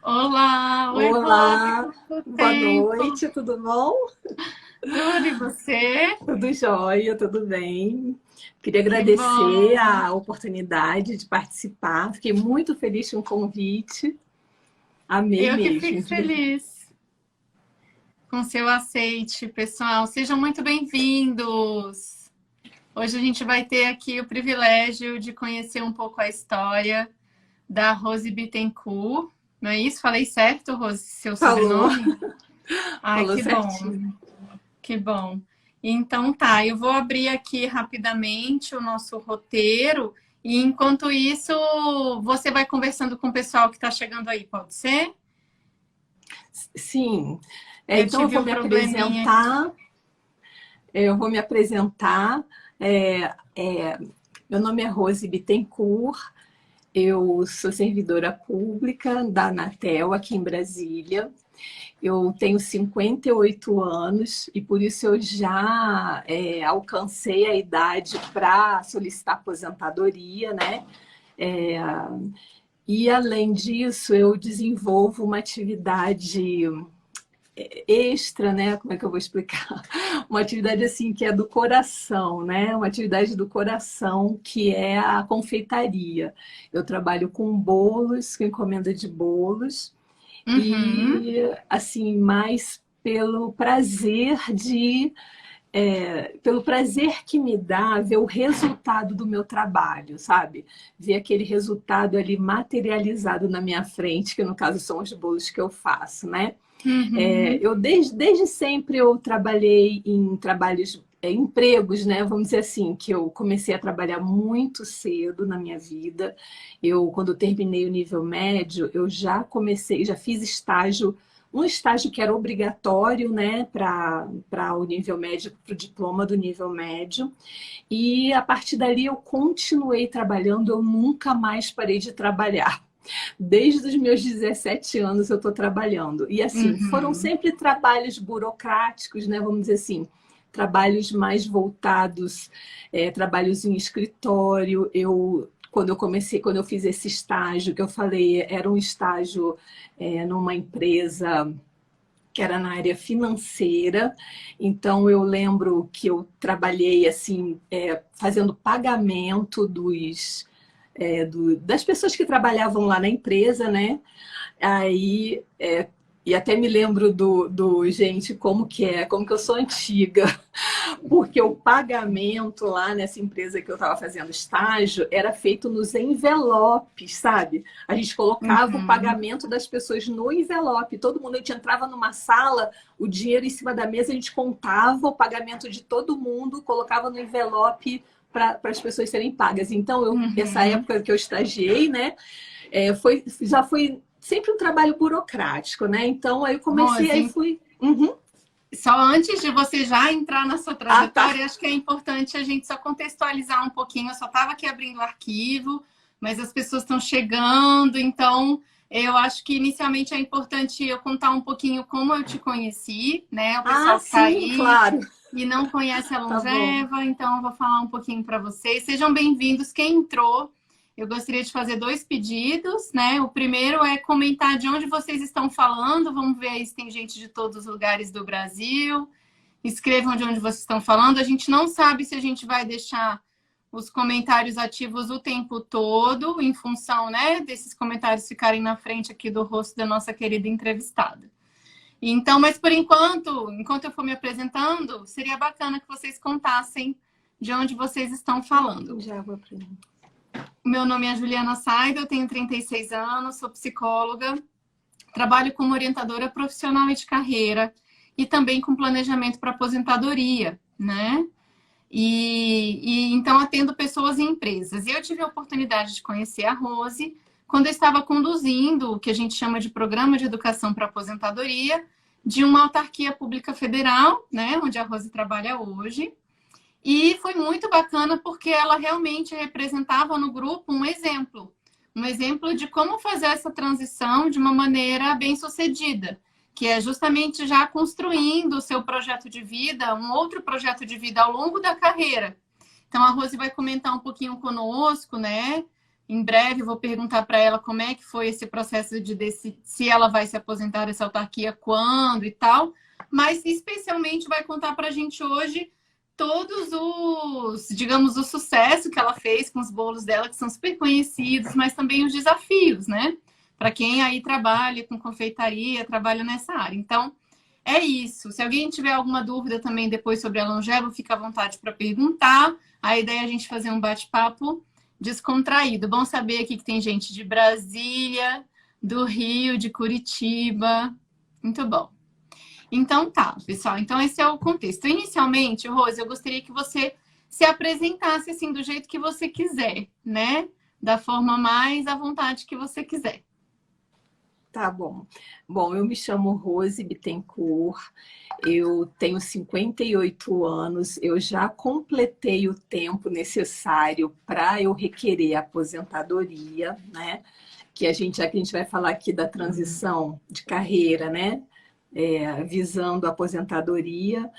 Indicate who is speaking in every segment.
Speaker 1: Olá, oi, Rose,
Speaker 2: Olá,
Speaker 1: quanto
Speaker 2: boa
Speaker 1: tempo?
Speaker 2: noite, tudo bom?
Speaker 1: Tudo e você?
Speaker 2: Tudo jóia, tudo bem. Queria
Speaker 1: Que
Speaker 2: agradecer
Speaker 1: bom.
Speaker 2: a oportunidade de participar. Fiquei muito feliz com o convite. Amei
Speaker 1: Eu que fico
Speaker 2: mesmo, de verdade.
Speaker 1: feliz com seu aceite, pessoal. Sejam muito bem-vindos. Hoje a gente vai ter aqui o privilégio de conhecer um pouco a história da Rose Bittencourt. Não é isso? Falei certo, Rose, seu
Speaker 2: Falou,
Speaker 1: sobrenome? Ai,
Speaker 2: falou
Speaker 1: que bom.
Speaker 2: certinho.
Speaker 1: Que bom. Então tá, eu vou abrir aqui rapidamente o nosso roteiro e enquanto isso você vai conversando com o pessoal que está chegando aí, pode ser?
Speaker 2: Sim,
Speaker 1: Eu
Speaker 2: então eu
Speaker 1: tive
Speaker 2: vou
Speaker 1: um
Speaker 2: me
Speaker 1: probleminha aqui.
Speaker 2: apresentar. Eu vou me apresentar. É, é, Meu nome é Rose Bittencourt. Eu sou servidora pública da Anatel aqui em Brasília. Eu tenho 58 anos e por isso eu já alcancei a idade para solicitar aposentadoria, né? É, e além disso, eu desenvolvo uma atividade extra, né? Como é que eu vou explicar? Uma atividade assim que é do coração, né? Uma atividade do coração que é a confeitaria. Eu trabalho com bolos, com encomenda de bolos
Speaker 1: Uhum.
Speaker 2: e assim mais pelo prazer que me dá ver o resultado do meu trabalho, sabe? Ver aquele resultado ali materializado na minha frente, que no caso são os bolos que eu faço, né?
Speaker 1: Uhum.
Speaker 2: Desde sempre eu trabalhei em trabalhos, empregos, né? Vamos dizer assim, que eu comecei a trabalhar muito cedo na minha vida. Quando eu terminei o nível médio, eu já fiz estágio, um estágio que era obrigatório, né, para o nível médio, para o diploma do nível médio. E a partir dali eu continuei trabalhando, eu nunca mais parei de trabalhar. Desde os meus 17 anos eu estou trabalhando. E assim, foram
Speaker 1: Uhum.
Speaker 2: sempre trabalhos burocráticos, né? Vamos dizer assim, trabalhos mais voltados, trabalhos em escritório. Quando eu fiz esse estágio, que eu falei, era um estágio numa empresa que era na área financeira. Então eu lembro que eu trabalhei assim, fazendo pagamento das pessoas que trabalhavam lá na empresa, né? Aí, e até me lembro gente, como que eu sou antiga, porque o pagamento lá nessa empresa que eu estava fazendo estágio era feito nos envelopes, sabe? A gente colocava o
Speaker 1: Uhum.
Speaker 2: pagamento das pessoas no envelope, todo mundo, a gente entrava numa sala, o dinheiro em cima da mesa, a gente contava o pagamento de todo mundo, colocava no envelope para as pessoas serem pagas. Então, essa
Speaker 1: Uhum.
Speaker 2: época que eu estagiei, né, já foi sempre um trabalho burocrático, né? Então, aí eu comecei, aí
Speaker 1: Rose,
Speaker 2: fui. Uhum.
Speaker 1: só antes de você já entrar na sua
Speaker 2: Ah, tá.
Speaker 1: trajetória, acho que é importante a gente só contextualizar um pouquinho. Eu só estava aqui abrindo o arquivo, mas as pessoas estão chegando, então eu acho que inicialmente é importante eu contar um pouquinho como eu te conheci, né? O
Speaker 2: Ah,
Speaker 1: pessoal que está
Speaker 2: sim,
Speaker 1: aí
Speaker 2: claro.
Speaker 1: e não conhece a
Speaker 2: Tá bom.
Speaker 1: Longeva, então eu vou falar um pouquinho para vocês. Sejam bem-vindos. Quem entrou, eu gostaria de fazer dois pedidos, né? O primeiro é comentar de onde vocês estão falando. Vamos ver aí se tem gente de todos os lugares do Brasil. Escrevam de onde vocês estão falando. A gente não sabe se a gente vai deixar os comentários ativos o tempo todo, em função, né, desses comentários ficarem na frente aqui do rosto da nossa querida entrevistada. Então, mas por enquanto eu for me apresentando, seria bacana que vocês contassem de onde vocês estão falando.
Speaker 2: Já vou aprender.
Speaker 1: Meu nome é Juliana Saida, eu tenho 36 anos, sou psicóloga, trabalho como orientadora profissional e de carreira e também com planejamento para aposentadoria, né? E então atendo pessoas e empresas. E eu tive a oportunidade de conhecer a Rose quando eu estava conduzindo o que a gente chama de programa de educação para aposentadoria de uma autarquia pública federal, né, onde a Rose trabalha hoje. E foi muito bacana porque ela realmente representava no grupo um exemplo de como fazer essa transição de uma maneira bem sucedida, que é justamente já construindo o seu projeto de vida, um outro projeto de vida ao longo da carreira. Então a Rose vai comentar um pouquinho conosco, né? Em breve vou perguntar para ela como é que foi esse processo de decidir se ela vai se aposentar dessa autarquia, quando e tal. Mas especialmente vai contar para a gente hoje todos os, digamos, o sucesso que ela fez com os bolos dela, que são super conhecidos, mas também os desafios, né? Para quem aí trabalha com confeitaria, trabalha nessa área. Então, é isso. Se alguém tiver alguma dúvida também depois sobre a Longelo, fica à vontade para perguntar. A ideia é a gente fazer um bate-papo descontraído. Bom saber aqui que tem gente de Brasília, do Rio, de Curitiba. Muito bom. Então tá, pessoal. Então esse é o contexto. Inicialmente, Rose, eu gostaria que você se apresentasse assim do jeito que você quiser, né? Da forma mais à vontade que você quiser.
Speaker 2: Tá bom. Bom, eu me chamo Rose Bittencourt, eu tenho 58 anos, eu já completei o tempo necessário para eu requerer aposentadoria, né? Já que a gente vai falar aqui da transição de carreira, né? Visando a aposentadoria,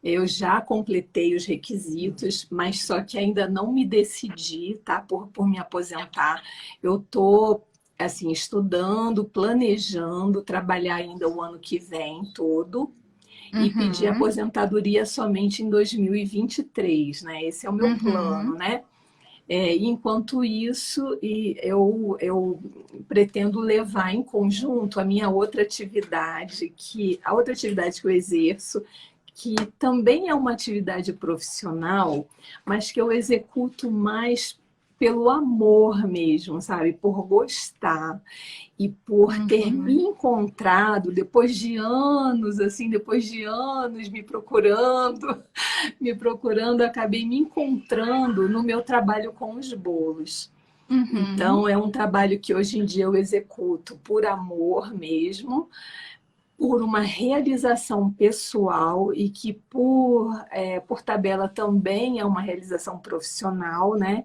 Speaker 2: eu já completei os requisitos, mas só que ainda não me decidi, tá? Por me aposentar. Eu estou assim, estudando, planejando, trabalhar ainda o ano que vem todo e pedir aposentadoria somente em 2023, né? Esse é o meu plano, né? Enquanto isso, eu pretendo levar em conjunto a minha outra atividade, a outra atividade que eu exerço, que também é uma atividade profissional, mas que eu executo mais pelo amor mesmo, sabe? Por gostar e por ter me encontrado depois de anos, assim, depois de anos me procurando, acabei me encontrando no meu trabalho com os bolos. Então, é um trabalho que hoje em dia eu executo por amor mesmo, por uma realização pessoal e que por tabela também é uma realização profissional, né?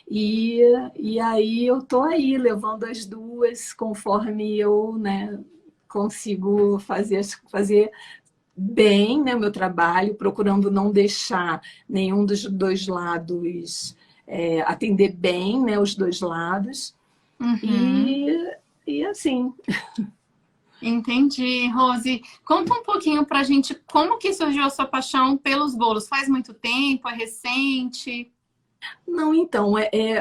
Speaker 2: E aí eu tô aí levando as duas conforme eu, né, consigo fazer bem, né, meu trabalho, procurando não deixar nenhum dos dois lados, atender bem, né, os dois lados. E assim.
Speaker 1: Entendi, Rose. Conta um pouquinho pra gente como que surgiu a sua paixão pelos bolos. Faz muito tempo? É recente?
Speaker 2: Não, então,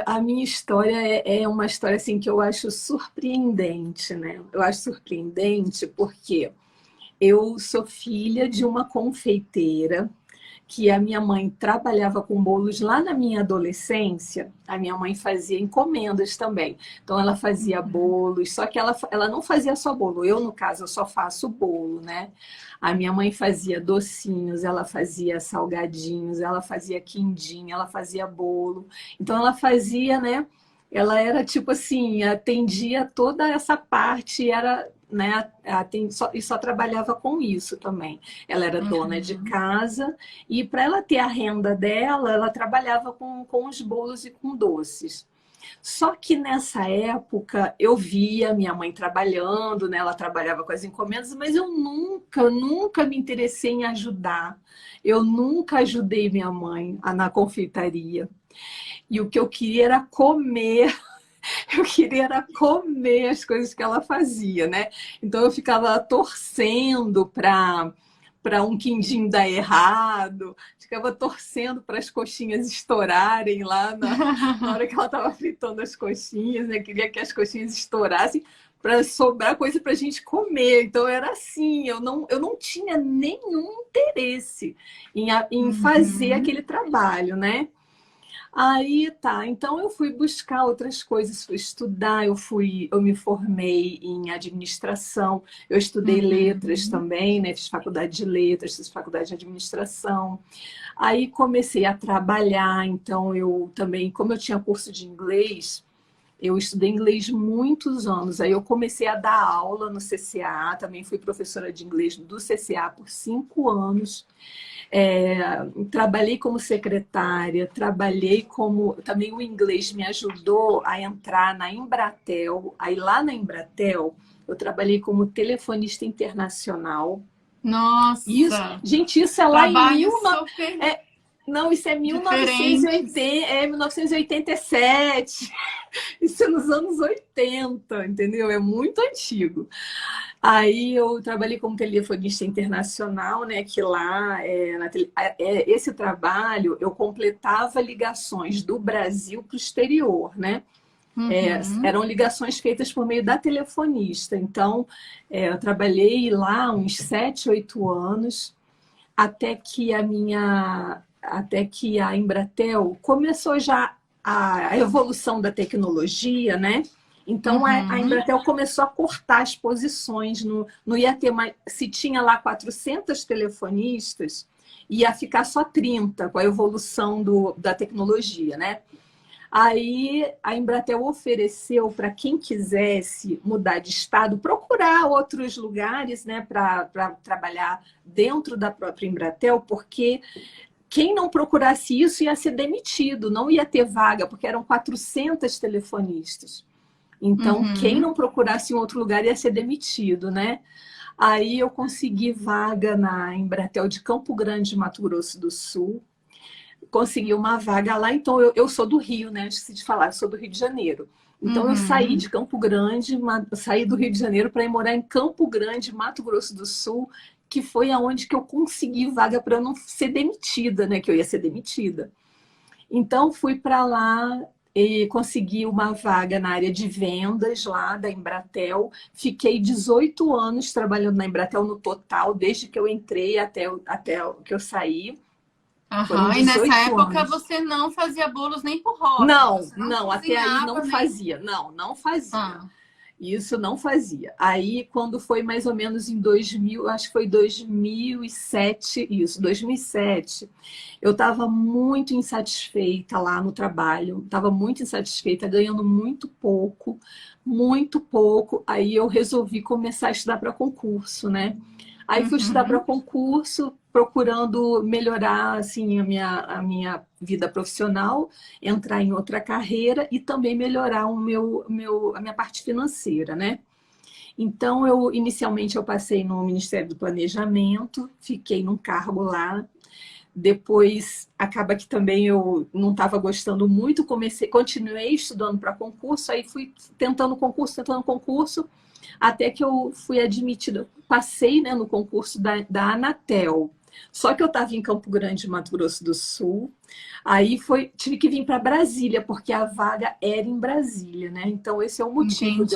Speaker 2: a minha história é uma história assim, que eu acho surpreendente, né? Eu acho surpreendente porque eu sou filha de uma confeiteira que a minha mãe trabalhava com bolos lá na minha adolescência. A minha mãe fazia encomendas também. Então, ela fazia bolos, só que ela não fazia só bolo. Eu, no caso, eu só faço bolo, né? A minha mãe fazia docinhos, ela fazia salgadinhos, ela fazia quindim, ela fazia bolo. Então, ela fazia, né? Ela era tipo assim, atendia toda essa parte, era, né, e só trabalhava com isso também. Ela era dona de casa e para ela ter a renda dela, ela trabalhava com os bolos e com doces. Só que nessa época eu via minha mãe trabalhando, né? Ela trabalhava com as encomendas, mas eu nunca me interessei em ajudar. Eu nunca ajudei minha mãe na confeitaria. E o que eu queria era comer. Eu queria era comer as coisas que ela fazia, né? Então eu ficava torcendo para um quindim dar errado, ficava torcendo para as coxinhas estourarem lá na hora que ela estava fritando as coxinhas, né? Queria que as coxinhas estourassem para sobrar coisa para a gente comer. Então era assim, eu não tinha nenhum interesse em fazer aquele trabalho, né? Aí tá, então eu fui buscar outras coisas, fui estudar, eu me formei em administração, eu estudei letras também, né? Fiz faculdade de letras, fiz faculdade de administração. Aí comecei a trabalhar, então eu também, como eu tinha curso de inglês, eu estudei inglês muitos anos, aí eu comecei a dar aula no CCA, também fui professora de inglês do CCA por 5 anos. Trabalhei como secretária, também o inglês me ajudou a entrar na Embratel. Aí lá na Embratel eu trabalhei como telefonista internacional.
Speaker 1: Nossa!
Speaker 2: Gente, isso é lá em
Speaker 1: Trabalho super...
Speaker 2: Não, isso é
Speaker 1: diferentes.
Speaker 2: 1987. Isso é nos anos 80, entendeu? É muito antigo. Aí eu trabalhei como telefonista internacional, né? Que lá, esse trabalho, eu completava ligações do Brasil para o exterior, né?
Speaker 1: Uhum.
Speaker 2: Eram ligações feitas por meio da telefonista. Então, eu trabalhei lá uns 7, 8 anos, até que a Embratel começou já a evolução da tecnologia, né? Então a
Speaker 1: Uhum.
Speaker 2: Embratel começou a cortar as posições, não ia ter mais, se tinha lá 400 telefonistas, ia ficar só 30 com a evolução da tecnologia, né? Aí a Embratel ofereceu para quem quisesse mudar de estado, procurar outros lugares, né, para trabalhar dentro da própria Embratel, porque quem não procurasse isso ia ser demitido, não ia ter vaga, porque eram 400 telefonistas. Então, quem
Speaker 1: Uhum.
Speaker 2: não procurasse em outro lugar ia ser demitido, né? Aí eu consegui vaga na Embratel de Campo Grande, Mato Grosso do Sul, consegui uma vaga lá. Então, eu sou do Rio, né? Esqueci de falar, eu sou do Rio de Janeiro. Então, eu saí
Speaker 1: Uhum.
Speaker 2: de Campo Grande, saí do Rio de Janeiro para ir morar em Campo Grande, Mato Grosso do Sul, que foi aonde que eu consegui vaga para eu não ser demitida, né? Que eu ia ser demitida. Então, fui para lá e consegui uma vaga na área de vendas lá da Embratel. Fiquei 18 anos trabalhando na Embratel no total, desde que eu entrei até que eu saí. Foram
Speaker 1: Aham. E nessa
Speaker 2: 18
Speaker 1: época
Speaker 2: anos.
Speaker 1: você não fazia bolos nem por hobby,
Speaker 2: Não,
Speaker 1: você não
Speaker 2: não, até aí não
Speaker 1: cozinhava nem.
Speaker 2: fazia. Não, não fazia.
Speaker 1: Ah.
Speaker 2: Isso não fazia. Aí, quando foi mais ou menos em 2000, acho que foi 2007, isso, 2007, eu estava muito insatisfeita lá no trabalho, estava muito insatisfeita, ganhando muito pouco, muito pouco. Aí eu resolvi começar a estudar para concurso, né? Aí fui estudar para
Speaker 1: Uhum.
Speaker 2: concurso, procurando melhorar assim a minha vida profissional, entrar em outra carreira e também melhorar a minha parte financeira, né? Então, inicialmente eu passei no Ministério do Planejamento, fiquei num cargo lá. Depois, acaba que também eu não estava gostando muito, continuei estudando para concurso, aí fui tentando concurso, até que eu fui admitida, passei, né, no concurso da Anatel. Só que eu estava em Campo Grande, Mato Grosso do Sul. Tive que vir para Brasília, porque a vaga era em Brasília, né? Então, esse é o motivo
Speaker 1: Entendi.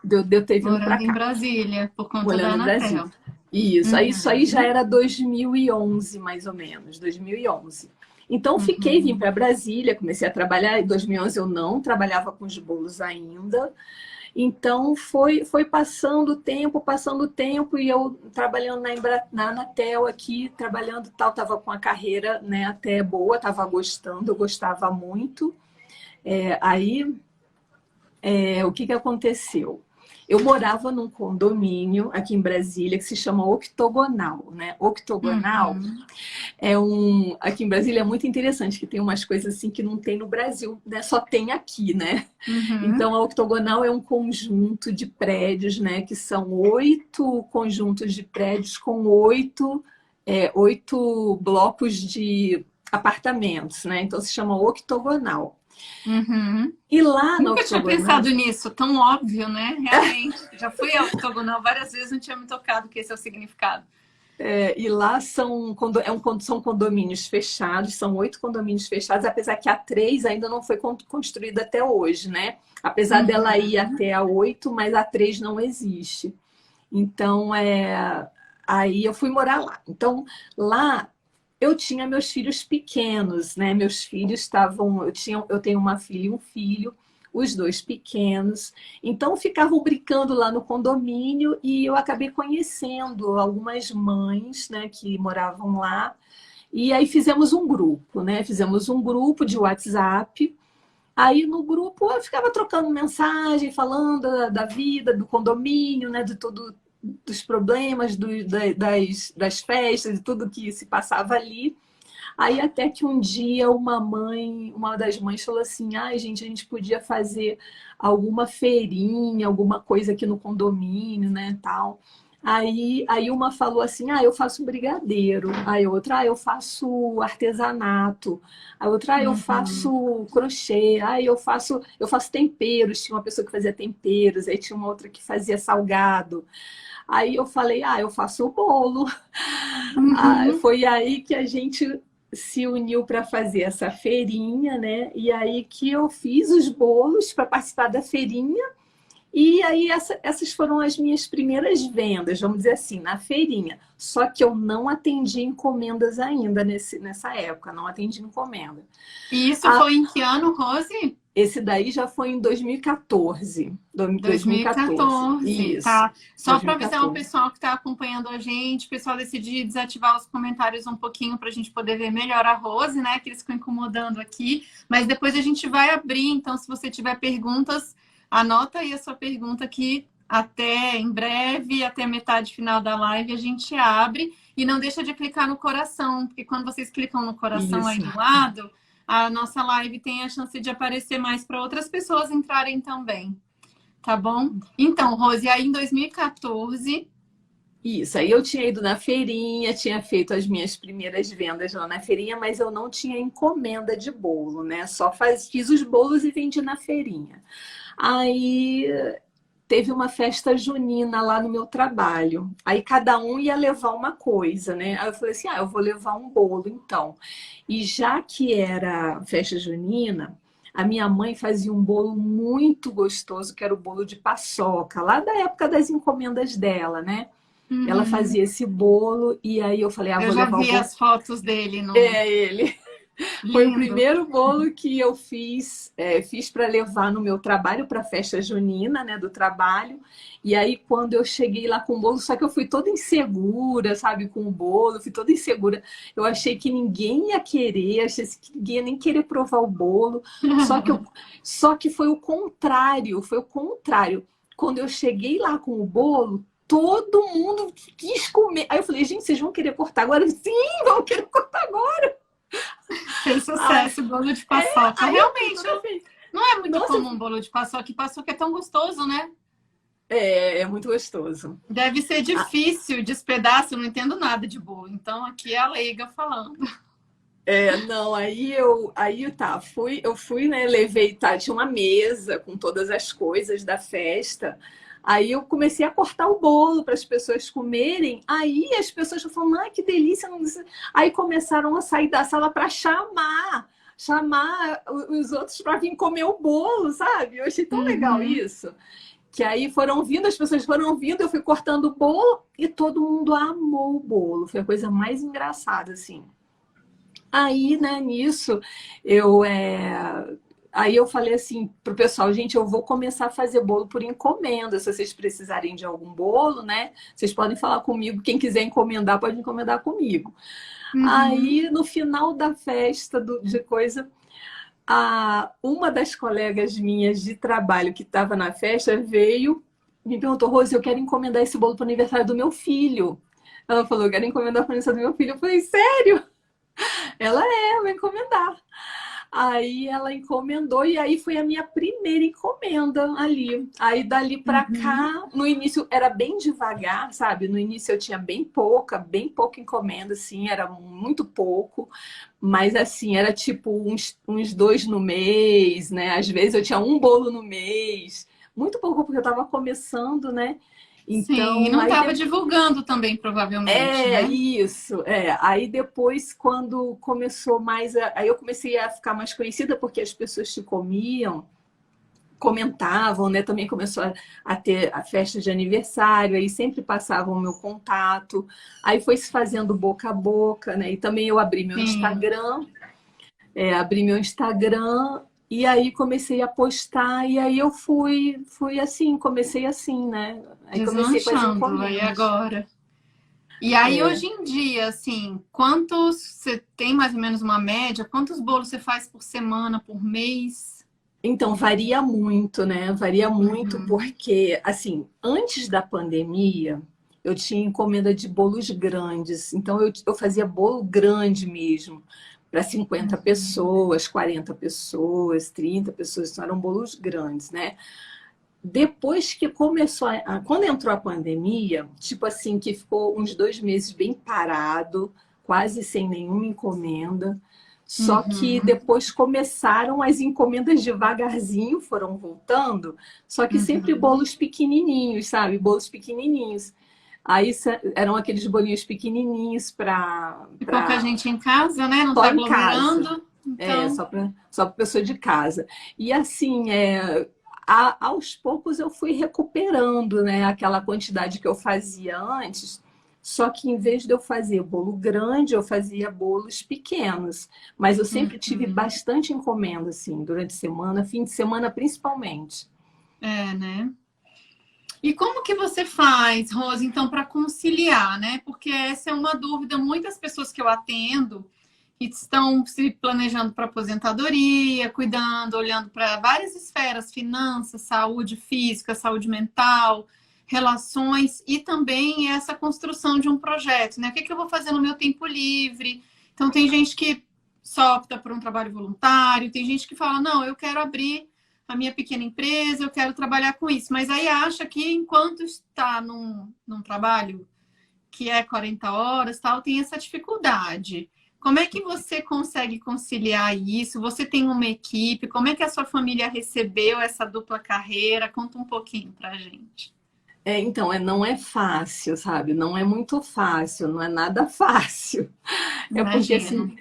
Speaker 2: de eu ter vindo para
Speaker 1: Morando em
Speaker 2: cá,
Speaker 1: Brasília, por conta da
Speaker 2: olhando em Brasília.
Speaker 1: Anatel.
Speaker 2: Isso aí já
Speaker 1: Uhum.
Speaker 2: era 2011, mais ou menos, 2011. Então, vim
Speaker 1: Uhum.
Speaker 2: para Brasília, comecei a trabalhar. Em 2011 eu não trabalhava com os bolos ainda. Então, foi passando o tempo, e eu trabalhando na Anatel aqui, trabalhando tal, estava com a carreira, né, até boa, estava gostando, eu gostava muito. Aí, o que aconteceu? Eu morava num condomínio aqui em Brasília que se chama Octogonal, né? Octogonal
Speaker 1: Uhum.
Speaker 2: aqui em Brasília é muito interessante, que tem umas coisas assim que não tem no Brasil, né? Só tem aqui, né?
Speaker 1: Uhum.
Speaker 2: Então, a Octogonal é um conjunto de prédios, né? Que são 8 conjuntos de prédios com 8 blocos de apartamentos, né? Então, se chama Octogonal.
Speaker 1: Uhum.
Speaker 2: E lá na
Speaker 1: Nunca tinha
Speaker 2: Octogonal,
Speaker 1: pensado nisso, tão óbvio, né? Realmente. Já fui ao octogonal várias vezes, não tinha me tocado que esse é o significado.
Speaker 2: e lá são condomínios fechados, são 8 condomínios fechados, apesar que a 3 ainda não foi construída até hoje, né? Apesar dela ir
Speaker 1: Uhum.
Speaker 2: até a 8, mas a 3 não existe. Então, aí eu fui morar lá. Então, lá eu tinha meus filhos pequenos, né? Meus filhos estavam. Eu tenho uma filha e um filho, os dois pequenos. Então, ficavam brincando lá no condomínio e eu acabei conhecendo algumas mães, né, que moravam lá. E aí fizemos um grupo, né? Fizemos um grupo de WhatsApp. Aí no grupo eu ficava trocando mensagem, falando da vida, do condomínio, né, de tudo, dos problemas, das festas, de tudo que se passava ali. Aí até que um dia uma das mães falou assim: ai, gente, a gente podia fazer alguma feirinha, alguma coisa aqui no condomínio, né, tal. Aí uma falou assim, ah, eu faço brigadeiro. Aí outra, ah, eu faço artesanato. A outra, ah, eu
Speaker 1: Uhum.
Speaker 2: faço crochê. Ah, eu faço temperos. Tinha uma pessoa que fazia temperos, aí tinha uma outra que fazia salgado. Aí eu falei, ah, eu faço o bolo. Ah,
Speaker 1: Uhum.
Speaker 2: foi aí que a gente se uniu para fazer essa feirinha, né? E aí que eu fiz os bolos para participar da feirinha. E aí essas foram as minhas primeiras vendas, vamos dizer assim, na feirinha. Só que eu não atendi encomendas ainda nessa época, não atendi encomenda.
Speaker 1: E isso
Speaker 2: Ah,
Speaker 1: foi em que ano, Rose?
Speaker 2: esse daí já foi em 2014. 2014.
Speaker 1: 2014,
Speaker 2: Isso,
Speaker 1: tá? Só para avisar o
Speaker 2: 2014.
Speaker 1: pessoal que está acompanhando a gente, o pessoal decidir desativar os comentários um pouquinho para a gente poder ver melhor a Rose, né? Que eles ficam incomodando aqui. Mas depois a gente vai abrir, então, se você tiver perguntas, anota aí a sua pergunta aqui até em breve, até a metade final da live, a gente abre. E não deixa de clicar no coração, porque quando vocês clicam no coração aí
Speaker 2: Isso.
Speaker 1: do lado, a nossa live tem a chance de aparecer mais para outras pessoas entrarem também. Tá bom? Então, Rose, aí em 2014.
Speaker 2: Isso, aí eu tinha ido na feirinha, tinha feito as minhas primeiras vendas lá na feirinha, mas eu não tinha encomenda de bolo, né? Fiz os bolos e vendi na feirinha. Aí teve uma festa junina lá no meu trabalho. Aí cada um ia levar uma coisa, né? Aí eu falei assim: ah, eu vou levar um bolo então. E já que era festa junina, a minha mãe fazia um bolo muito gostoso, que era o bolo de paçoca, lá da época das encomendas dela, né? Ela
Speaker 1: Uhum.
Speaker 2: fazia esse bolo e aí eu falei: ah,
Speaker 1: Eu
Speaker 2: vou
Speaker 1: já
Speaker 2: levar o
Speaker 1: vi
Speaker 2: bolo.
Speaker 1: as fotos dele no.
Speaker 2: É ele. Foi o
Speaker 1: Lindo.
Speaker 2: primeiro bolo que eu fiz para levar no meu trabalho, para a festa junina, né, do trabalho. E aí, quando eu cheguei lá com o bolo, só que eu fui toda insegura, sabe, com o bolo, fui toda insegura. Eu achei que ninguém ia querer, achei que ninguém ia nem querer provar o bolo. Só que, só que foi o contrário, foi o contrário. Quando eu cheguei lá com o bolo, todo mundo quis comer. Aí eu falei: gente, vocês vão querer cortar agora? Sim, vão querer cortar agora.
Speaker 1: Fez
Speaker 2: Ai,
Speaker 1: sucesso o bolo de paçoca.
Speaker 2: aí eu fiquei
Speaker 1: Realmente,
Speaker 2: toda feliz.
Speaker 1: não é muito
Speaker 2: Nossa,
Speaker 1: comum bolo de paçoca, e paçoca é tão gostoso, né?
Speaker 2: é muito gostoso.
Speaker 1: Deve ser
Speaker 2: Ah,
Speaker 1: difícil, despedaço, eu não entendo nada de bolo. Então, aqui é a leiga falando.
Speaker 2: não, aí tá, eu fui, né, levei, tá, tinha uma mesa com todas as coisas da festa. Aí eu comecei a cortar o bolo para as pessoas comerem. Aí as pessoas falaram: ai, que delícia. Não sei. Aí começaram a sair da sala para chamar os outros para vir comer o bolo, sabe? Eu achei tão legal
Speaker 1: Uhum.
Speaker 2: isso. Que aí foram vindo, as pessoas foram vindo, eu fui cortando o bolo e todo mundo amou o bolo. Foi a coisa mais engraçada, assim. Aí, né, nisso, eu aí eu falei assim pro pessoal: gente, eu vou começar a fazer bolo por encomenda. Se vocês precisarem de algum bolo, né, vocês podem falar comigo. Quem quiser encomendar, pode encomendar comigo.
Speaker 1: Uhum.
Speaker 2: Aí, no final da festa de coisa, uma das colegas minhas de trabalho que estava na festa veio, me perguntou: Rose, eu quero encomendar esse bolo para o aniversário do meu filho. Ela falou: eu quero encomendar para o aniversário do meu filho. Eu falei: sério? Ela vai encomendar. Aí ela encomendou e aí foi a minha primeira encomenda ali. Aí dali para
Speaker 1: Uhum.
Speaker 2: cá, no início era bem devagar, sabe? No início eu tinha bem pouca encomenda, assim, era muito pouco, mas assim, era tipo uns dois no mês, né? Às vezes eu tinha um bolo no mês, muito pouco porque eu estava começando, né?
Speaker 1: Sim, e
Speaker 2: Então,
Speaker 1: não
Speaker 2: aí
Speaker 1: estava divulgando também, provavelmente, né?
Speaker 2: isso, Aí depois, quando começou mais. Aí eu comecei a ficar mais conhecida porque as pessoas que comiam comentavam, né? Também começou a ter a festa de aniversário, aí sempre passavam o meu contato. Aí foi se fazendo boca a boca, né? E também eu
Speaker 1: Sim,
Speaker 2: abri meu Instagram. E aí comecei a postar, e aí eu fui assim, comecei assim, né? Aí comecei com as
Speaker 1: deslanchando aí
Speaker 2: encomendas.
Speaker 1: agora. E aí,
Speaker 2: É,
Speaker 1: hoje em dia, assim, quantos você tem mais ou menos uma média? Quantos bolos você faz por semana, por mês?
Speaker 2: Então, varia muito, né? Varia muito
Speaker 1: Uhum.
Speaker 2: porque, assim, antes da pandemia, eu tinha encomenda de bolos grandes. Então, eu fazia bolo grande mesmo, para 50
Speaker 1: Uhum.
Speaker 2: pessoas, 40 pessoas, 30 pessoas. Então, eram bolos grandes, né? depois que começou, quando entrou a pandemia, tipo assim, que ficou uns 2 meses bem parado, quase sem nenhuma encomenda. Só que
Speaker 1: Uhum,
Speaker 2: depois começaram as encomendas devagarzinho, foram voltando, só que sempre
Speaker 1: uhum.
Speaker 2: bolos pequenininhos, sabe? Bolos pequenininhos. Aí eram aqueles bolinhos pequenininhos
Speaker 1: E pouca gente em casa, né? Não
Speaker 2: só
Speaker 1: tá
Speaker 2: em casa.
Speaker 1: aglomerando.
Speaker 2: É,
Speaker 1: Então,
Speaker 2: só para pessoa de casa. E assim, aos poucos eu fui recuperando, né, aquela quantidade que eu fazia antes, só que em vez de eu fazer bolo grande, eu fazia bolos pequenos. Mas eu sempre tive
Speaker 1: uhum.
Speaker 2: bastante encomenda, assim, durante a semana, fim de semana principalmente.
Speaker 1: É, né? E como que você faz, Rose, então, para conciliar, né? Porque essa é uma dúvida. Muitas pessoas que eu atendo que estão se planejando para aposentadoria, cuidando, olhando para várias esferas, finanças, saúde física, saúde mental, relações e também essa construção de um projeto, né? O que que eu vou fazer no meu tempo livre? Então, tem gente que só opta por um trabalho voluntário, tem gente que fala, não, eu quero abrir a minha pequena empresa, eu quero trabalhar com isso, mas aí acha que enquanto está num trabalho que é 40 horas, tal, tem essa dificuldade. Como é que você consegue conciliar isso? Você tem uma equipe? Como é que a sua família recebeu essa dupla carreira? Conta um pouquinho pra gente.
Speaker 2: Então, não é fácil, sabe? Não é muito fácil, não é nada fácil. É porque,
Speaker 1: Imagino.
Speaker 2: assim,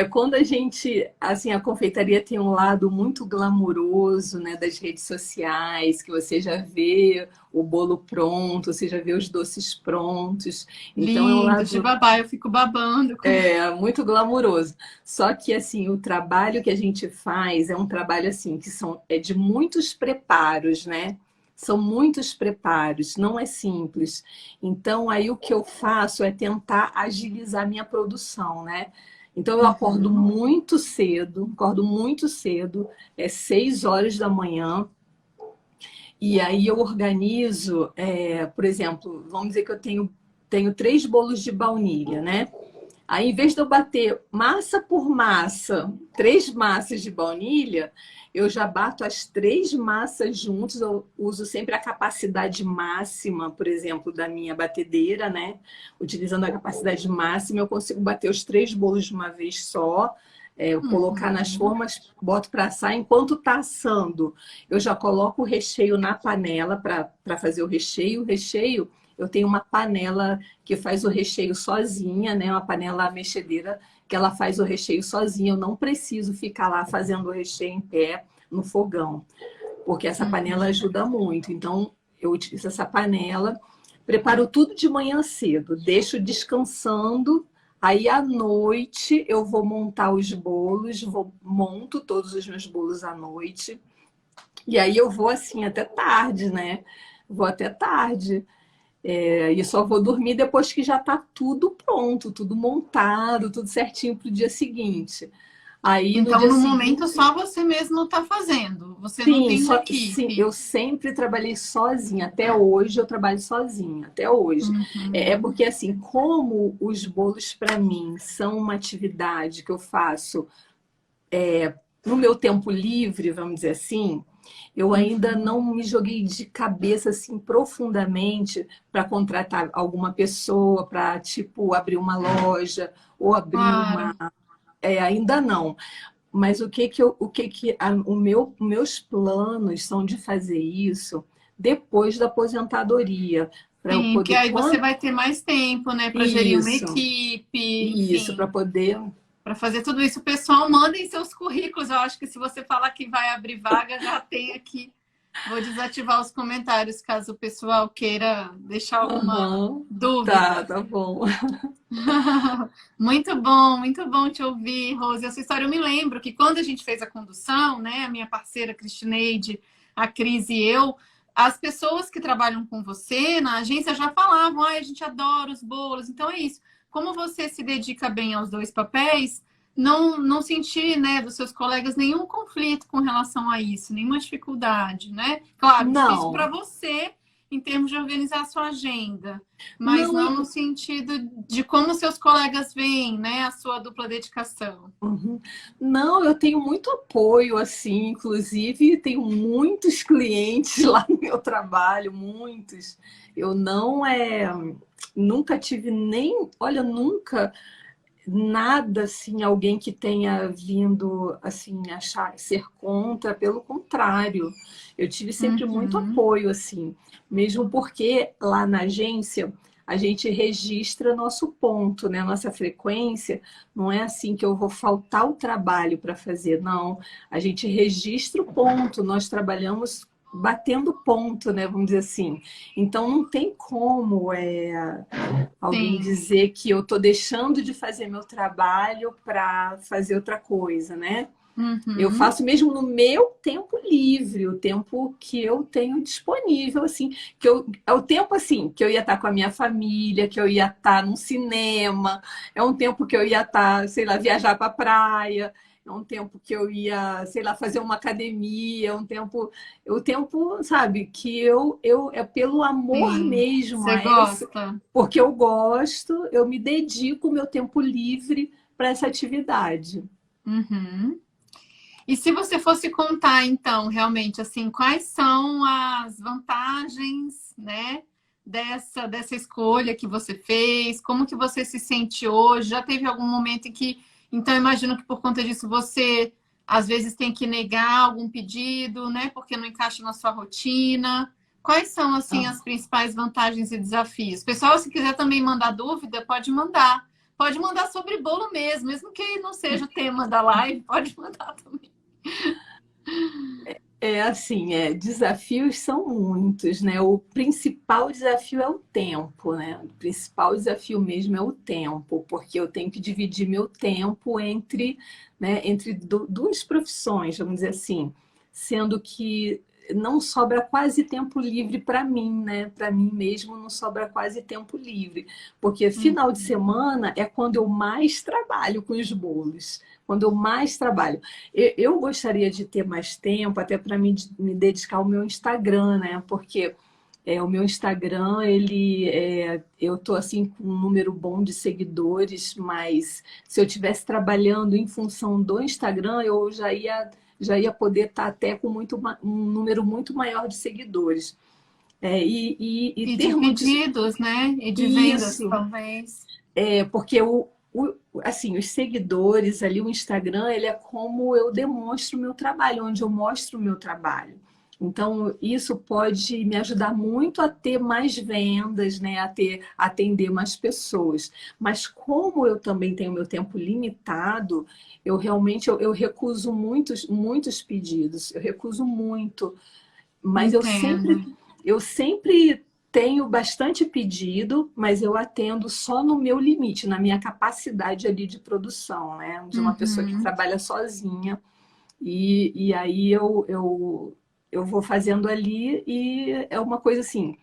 Speaker 2: quando a gente, assim, a confeitaria tem um lado muito glamuroso, né, das redes sociais, que você já vê o bolo pronto, você já vê os doces prontos. Então, é um
Speaker 1: Lindos de
Speaker 2: lado
Speaker 1: babá, eu fico babando.
Speaker 2: muito glamuroso. Só que, assim, o trabalho que a gente faz é um trabalho, assim, é de muitos preparos, né? São muitos preparos, não é simples. Então, aí o que eu faço é tentar agilizar minha produção, né? Então, eu
Speaker 1: Uhum.
Speaker 2: acordo muito cedo, é 6 horas da manhã, e aí eu organizo, por exemplo, vamos dizer que eu tenho 3 bolos de baunilha, né? Aí, em vez de eu bater massa por massa, 3 massas de baunilha, eu já bato as 3 massas juntos. Eu uso sempre a capacidade máxima, por exemplo, da minha batedeira, né? Utilizando a capacidade máxima, eu consigo bater os 3 bolos de uma vez só. Colocar nas
Speaker 1: Uhum.
Speaker 2: formas, boto para assar. Enquanto está assando, eu já coloco o recheio na panela para fazer o recheio. O recheio, eu tenho uma panela que faz o recheio sozinha, né? Uma panela mexedeira que ela faz o recheio sozinha. Eu não preciso ficar lá fazendo o recheio em pé no fogão, porque essa panela
Speaker 1: Uhum.
Speaker 2: ajuda muito. Então, eu utilizo essa panela, preparo tudo de manhã cedo, deixo descansando. Aí à noite eu vou montar os bolos, monto todos os meus bolos à noite. E aí eu vou assim até tarde, né? Vou até tarde. E só vou dormir depois que já está tudo pronto, tudo montado, tudo certinho para o dia seguinte. Aí no
Speaker 1: Então,
Speaker 2: dia
Speaker 1: no momento,
Speaker 2: seguinte,
Speaker 1: só você mesmo está fazendo. Você não
Speaker 2: sim,
Speaker 1: tem uma
Speaker 2: sim,
Speaker 1: equipe.
Speaker 2: eu sempre trabalhei sozinha. Até hoje eu trabalho sozinha, até hoje. É
Speaker 1: Uhum.
Speaker 2: porque assim, como os bolos para mim são uma atividade que eu faço no meu tempo livre, vamos dizer assim, eu ainda
Speaker 1: Uhum.
Speaker 2: não me joguei de cabeça assim profundamente para contratar alguma pessoa para tipo abrir uma loja ou abrir
Speaker 1: Claro.
Speaker 2: uma, ainda não. Mas meus planos são de fazer isso depois da aposentadoria, para eu
Speaker 1: Sim, porque
Speaker 2: poder
Speaker 1: aí você
Speaker 2: quando
Speaker 1: vai ter mais tempo, né, para gerir uma
Speaker 2: isso,
Speaker 1: equipe,
Speaker 2: isso, para
Speaker 1: enfim,
Speaker 2: poder.
Speaker 1: para fazer tudo isso. O pessoal mandem seus currículos. Eu acho que se você falar que vai abrir vaga, já tem aqui. Vou desativar os comentários caso o pessoal queira deixar alguma
Speaker 2: Aham,
Speaker 1: dúvida.
Speaker 2: tá bom.
Speaker 1: Muito bom te ouvir, Rose. Essa história eu me lembro que quando a gente fez a condução, né, a minha parceira Cristineide, a Cris e eu, as pessoas que trabalham com você na agência já falavam, a gente adora os bolos. Então é isso. Como você se dedica bem aos dois papéis, não sentir, né, dos seus colegas nenhum conflito com relação a isso, nenhuma dificuldade, né? Claro, difícil para
Speaker 2: Não,
Speaker 1: você em termos de organizar a sua agenda, mas
Speaker 2: Não,
Speaker 1: não no sentido de como seus colegas veem, né, a sua dupla dedicação.
Speaker 2: uhum. Não, eu tenho muito apoio, assim, inclusive tenho muitos clientes lá no meu trabalho, muitos. Eu não nunca tive nem, olha, nunca nada assim, alguém que tenha vindo assim achar ser contra, pelo contrário, eu tive sempre muito
Speaker 1: Uhum.
Speaker 2: apoio assim, mesmo porque lá na agência a gente registra nosso ponto, né, nossa frequência, não é assim que eu vou faltar o trabalho para fazer, não, a gente registra o ponto, nós trabalhamos batendo ponto, né, vamos dizer assim. Então não tem como alguém
Speaker 1: Sim.
Speaker 2: dizer que eu estou deixando de fazer meu trabalho para fazer outra coisa, né? Eu
Speaker 1: Uhum.
Speaker 2: faço mesmo no meu tempo livre, o tempo que eu tenho disponível, assim, é o tempo assim que eu ia estar com a minha família, que eu ia estar num cinema, é um tempo que eu ia estar, sei lá, viajar para a praia, é um tempo que eu ia, sei lá, fazer uma academia, o tempo, sabe, que eu é pelo amor
Speaker 1: Sim.
Speaker 2: mesmo
Speaker 1: Você
Speaker 2: a essa,
Speaker 1: gosta?
Speaker 2: porque eu gosto, eu me dedico o meu tempo livre para essa atividade.
Speaker 1: Uhum. E se você fosse contar, então, realmente, assim, quais são as vantagens, né, dessa escolha que você fez? Como que você se sente hoje? Já teve algum momento em que, então, imagino que por conta disso você, às vezes, tem que negar algum pedido, né, porque não encaixa na sua rotina. Quais são, assim, as principais vantagens e desafios? Pessoal, se quiser também mandar dúvida, pode mandar. Pode mandar sobre bolo mesmo que não seja o tema da live, pode mandar também.
Speaker 2: É assim, desafios são muitos, né? O principal desafio é o tempo, né? O principal desafio mesmo é o tempo, porque eu tenho que dividir meu tempo entre, né, entre duas profissões, vamos dizer assim, sendo que não sobra quase tempo livre para mim, né? Para mim mesmo não sobra quase tempo livre, porque final de
Speaker 1: Uhum.
Speaker 2: semana é quando eu mais trabalho com os bolos, quando eu mais trabalho. Eu gostaria de ter mais tempo até para me dedicar ao meu Instagram, né? Porque o meu Instagram, eu tô assim com um número bom de seguidores, mas se eu estivesse trabalhando em função do Instagram, eu já ia poder estar até com um número muito maior de seguidores. E
Speaker 1: E
Speaker 2: ter
Speaker 1: de
Speaker 2: muitos.
Speaker 1: pedidos, né? E de vendas,
Speaker 2: Isso,
Speaker 1: talvez.
Speaker 2: porque assim, os seguidores ali, o Instagram, ele é como eu demonstro o meu trabalho, onde eu mostro o meu trabalho. Então, isso pode me ajudar muito a ter mais vendas, né? A atender mais pessoas. Mas como eu também tenho meu tempo limitado, eu realmente eu recuso muitos pedidos. Eu recuso muito. Mas
Speaker 1: Entendo.
Speaker 2: eu sempre tenho bastante pedido, mas eu atendo só no meu limite, na minha capacidade ali de produção, né? De uma pessoa que
Speaker 1: Uhum.
Speaker 2: trabalha sozinha. E aí eu vou fazendo ali e é uma coisa assim.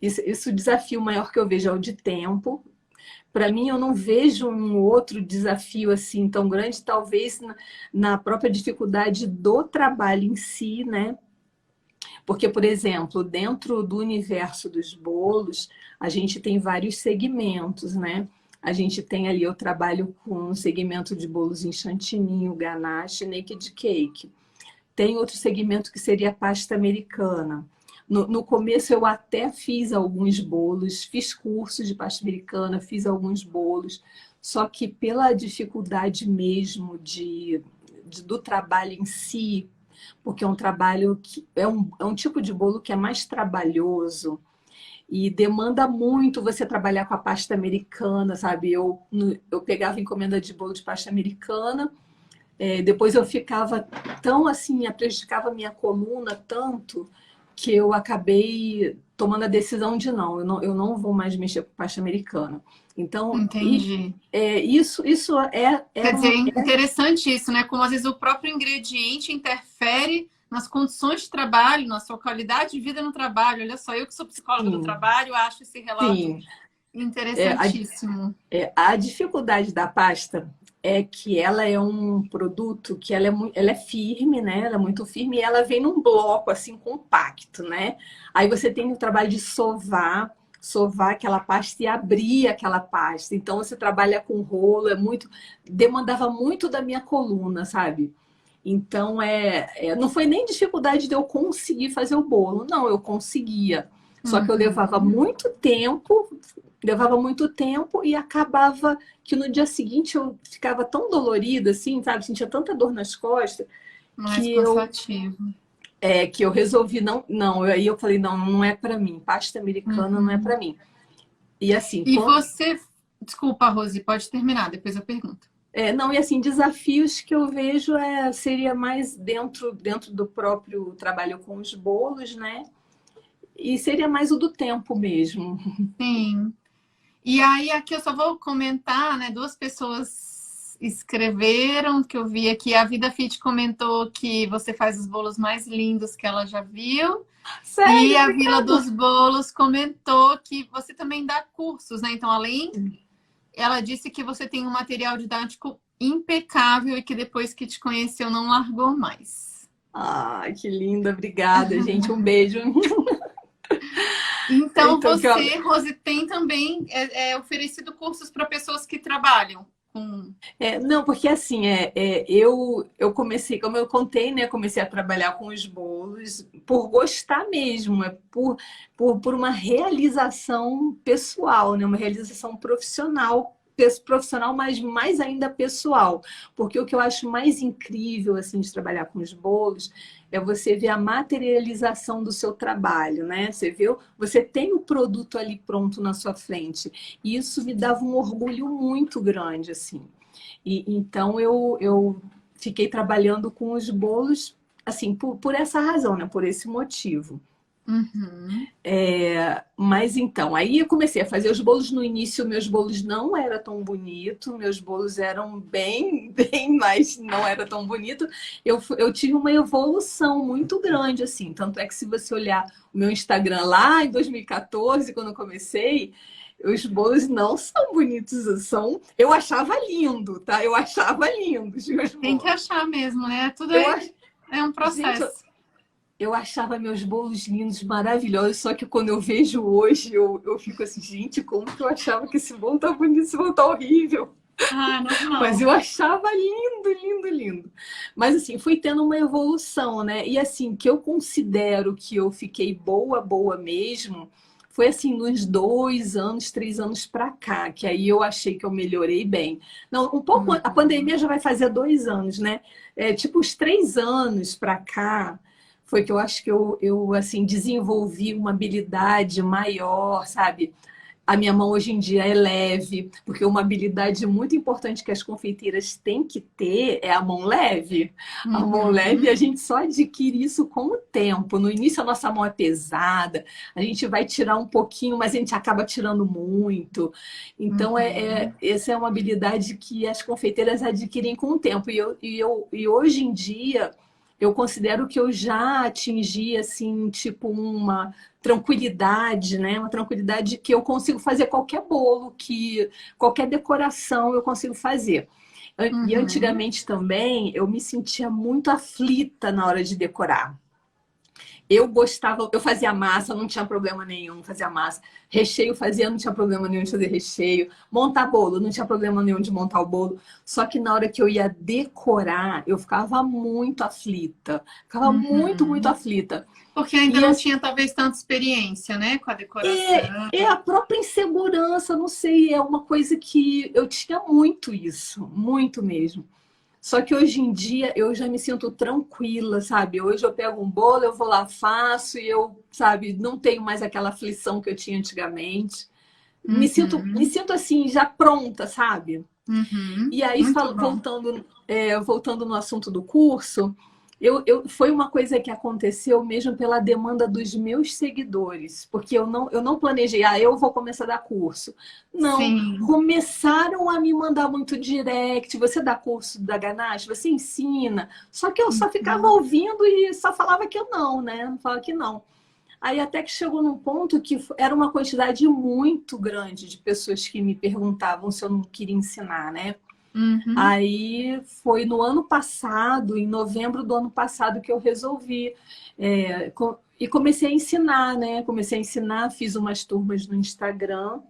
Speaker 2: Isso o desafio maior que eu vejo é o de tempo. Para mim, eu não vejo um outro desafio assim tão grande, talvez na própria dificuldade do trabalho em si, né? Porque, por exemplo, dentro do universo dos bolos, a gente tem vários segmentos, né? A gente tem ali, eu trabalho com um segmento de bolos em chantininho, ganache, naked cake. Tem outro segmento que seria a pasta americana. No começo eu até fiz alguns bolos, fiz cursos de pasta americana, fiz alguns bolos, só que pela dificuldade mesmo do trabalho em si, porque é um trabalho que é um tipo de bolo que é mais trabalhoso e demanda muito você trabalhar com a pasta americana, sabe? Eu pegava encomenda de bolo de pasta americana, depois eu ficava tão assim, prejudicava a minha coluna tanto que eu acabei tomando a decisão de eu não vou mais mexer com pasta americana. Então,
Speaker 1: Entendi.
Speaker 2: isso
Speaker 1: Quer
Speaker 2: era
Speaker 1: dizer,
Speaker 2: uma.
Speaker 1: interessante isso, né? Como às vezes o próprio ingrediente interfere nas condições de trabalho, na sua qualidade de vida no trabalho. Olha só, eu que sou psicóloga do
Speaker 2: Sim,
Speaker 1: trabalho, acho esse relato
Speaker 2: sim. É, a,
Speaker 1: interessantíssimo.
Speaker 2: a dificuldade da pasta é que ela é um produto que ela é firme, né? Ela é muito firme e ela vem num bloco assim compacto, né? Aí você tem o trabalho de sovar aquela pasta e abrir aquela pasta. Então você trabalha com rolo, demandava muito da minha coluna, sabe? Então não foi nem dificuldade de eu conseguir fazer o bolo, não, eu conseguia. Só que eu levava muito tempo e acabava que no dia seguinte eu ficava tão dolorida, assim, sabe? Sentia tanta dor nas costas
Speaker 1: Mais
Speaker 2: que
Speaker 1: cansativo.
Speaker 2: que eu resolvi aí eu falei, não, não é para mim, pasta americana não é
Speaker 1: Uhum.
Speaker 2: para mim. E assim,
Speaker 1: E você... Desculpa, Rose, pode terminar, depois eu pergunto.
Speaker 2: não, e assim, desafios que eu vejo seria mais dentro do próprio trabalho com os bolos, né? E seria mais o do tempo mesmo.
Speaker 1: Sim. E aí, aqui eu só vou comentar, né? Duas pessoas escreveram, que eu vi aqui. A Vida Fit comentou que você faz os bolos mais lindos que ela já viu. E
Speaker 2: Sério,
Speaker 1: a Vila
Speaker 2: obrigada.
Speaker 1: dos Bolos comentou que você também dá cursos, né? Então, ela disse que você tem um material didático impecável e que depois que te conheceu não largou mais.
Speaker 2: Ah, que linda, obrigada, gente. Um beijo.
Speaker 1: Então,
Speaker 2: Então, que
Speaker 1: você, Rose, tem também oferecido cursos para pessoas que trabalham com...
Speaker 2: Não, porque assim, eu comecei, como eu contei, né? Comecei a trabalhar com os bolos por gostar mesmo, por uma realização pessoal, né? Uma realização profissional, mas mais ainda pessoal. Porque o que eu acho mais incrível, assim, de trabalhar com os bolos é você ver a materialização do seu trabalho, né? Você tem o produto ali pronto na sua frente. E isso me dava um orgulho muito grande, assim. Então eu fiquei trabalhando com os bolos, assim, por essa razão, né? Por esse motivo.
Speaker 1: Uhum.
Speaker 2: Mas então, aí eu comecei a fazer os bolos. No início, meus bolos não eram tão bonitos, meus bolos eram bem mais, não era tão bonito. Eu tive uma evolução muito grande, assim. Tanto é que se você olhar o meu Instagram lá em 2014, quando eu comecei, os bolos não são bonitos, eu achava lindo, tá? Eu achava lindo os meus
Speaker 1: Tem que
Speaker 2: bolos.
Speaker 1: achar mesmo, né? Tudo
Speaker 2: Eu ach...
Speaker 1: é um
Speaker 2: Gente,
Speaker 1: processo.
Speaker 2: eu achava meus bolos lindos, maravilhosos, só que quando eu vejo hoje, eu fico assim, gente, como que eu achava que esse bolo tá bonito, esse bolo tá horrível.
Speaker 1: Ah,
Speaker 2: Mas
Speaker 1: normal.
Speaker 2: eu achava lindo, lindo, lindo. Mas assim, fui tendo uma evolução, né? E assim, que eu considero que eu fiquei boa, boa mesmo, foi assim, nos 2 anos, 3 anos pra cá, que aí eu achei que eu melhorei bem. Não, um pouco, a
Speaker 1: Uhum.
Speaker 2: pandemia já vai fazer 2 anos, né? Tipo, os 3 anos pra cá, foi que eu acho que eu assim, desenvolvi uma habilidade maior, sabe? A minha mão hoje em dia é leve, porque uma habilidade muito importante que as confeiteiras têm que ter é a mão leve. A mão leve, a
Speaker 1: Uhum.
Speaker 2: gente só adquire isso com o tempo. No início, a nossa mão é pesada, a gente vai tirar um pouquinho, mas a gente acaba tirando muito. Então,
Speaker 1: Uhum.
Speaker 2: essa é uma habilidade que as confeiteiras adquirem com o tempo. E hoje em dia, eu considero que eu já atingi, assim, tipo, uma tranquilidade, né? Uma tranquilidade que eu consigo fazer qualquer bolo, qualquer decoração eu consigo fazer. E
Speaker 1: Uhum.
Speaker 2: antigamente também eu me sentia muito aflita na hora de decorar. Eu gostava, eu fazia massa, não tinha problema nenhum, fazia massa. Recheio fazia, não tinha problema nenhum de fazer recheio. Montar bolo, não tinha problema nenhum de montar o bolo. Só que na hora que eu ia decorar, eu ficava muito aflita. Ficava muito, muito
Speaker 1: Uhum.
Speaker 2: aflita.
Speaker 1: Porque ainda
Speaker 2: E
Speaker 1: não tinha talvez tanta experiência, né, com a decoração.
Speaker 2: é a própria insegurança, não sei, é uma coisa que eu tinha muito isso, muito mesmo. Só que hoje em dia eu já me sinto tranquila, sabe? Hoje eu pego um bolo, eu vou lá, faço e sabe, não tenho mais aquela aflição que eu tinha antigamente. Me
Speaker 1: Uhum.
Speaker 2: sinto assim, já pronta, sabe?
Speaker 1: Uhum.
Speaker 2: E aí,
Speaker 1: Muito bom.
Speaker 2: voltando no assunto do curso, foi uma coisa que aconteceu mesmo pela demanda dos meus seguidores, porque eu não planejei, eu vou começar a dar curso. Não,
Speaker 1: Sim.
Speaker 2: começaram a me mandar muito direct, você dá curso da Ganache, você ensina, só que eu só ficava
Speaker 1: Uhum.
Speaker 2: ouvindo e só falava que eu não, né? Não falava que não. Aí até que chegou num ponto que era uma quantidade muito grande de pessoas que me perguntavam se eu não queria ensinar, né?
Speaker 1: Uhum.
Speaker 2: Aí foi no ano passado, em novembro do ano passado, que eu resolvi. E comecei a ensinar, né? Comecei a ensinar, fiz umas turmas no Instagram,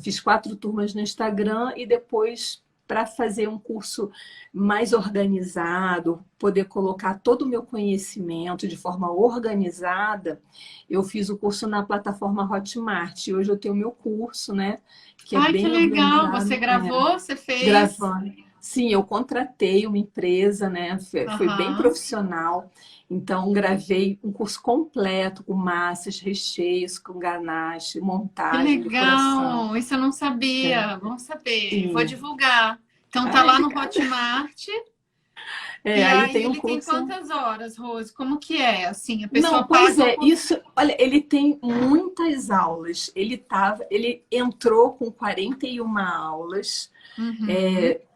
Speaker 2: fiz 4 turmas no Instagram e depois, para fazer um curso mais organizado, poder colocar todo o meu conhecimento de forma organizada, eu fiz o curso na plataforma Hotmart. E hoje eu tenho o meu curso, né? Que é
Speaker 1: Ai, que
Speaker 2: bem
Speaker 1: legal! Você
Speaker 2: organizado.
Speaker 1: gravou? Você fez?
Speaker 2: Gravando. Sim, eu contratei uma empresa, né? Foi bem
Speaker 1: Aham.
Speaker 2: profissional. Então, gravei um curso completo com massas, recheios, com ganache,
Speaker 1: Que
Speaker 2: montagem, decoração.
Speaker 1: legal! Isso eu não sabia. Vamos saber. Vou
Speaker 2: Sim.
Speaker 1: divulgar. Então tá
Speaker 2: Ai,
Speaker 1: lá no
Speaker 2: obrigada.
Speaker 1: Hotmart. E
Speaker 2: Aí
Speaker 1: aí
Speaker 2: tem um
Speaker 1: ele tem
Speaker 2: curso.
Speaker 1: quantas horas, Rose? Como que é? Assim, a pessoa
Speaker 2: Não, pois
Speaker 1: paga o
Speaker 2: é,
Speaker 1: curso.
Speaker 2: isso. Olha, ele tem muitas aulas. Ele entrou com 41 aulas.
Speaker 1: Uhum.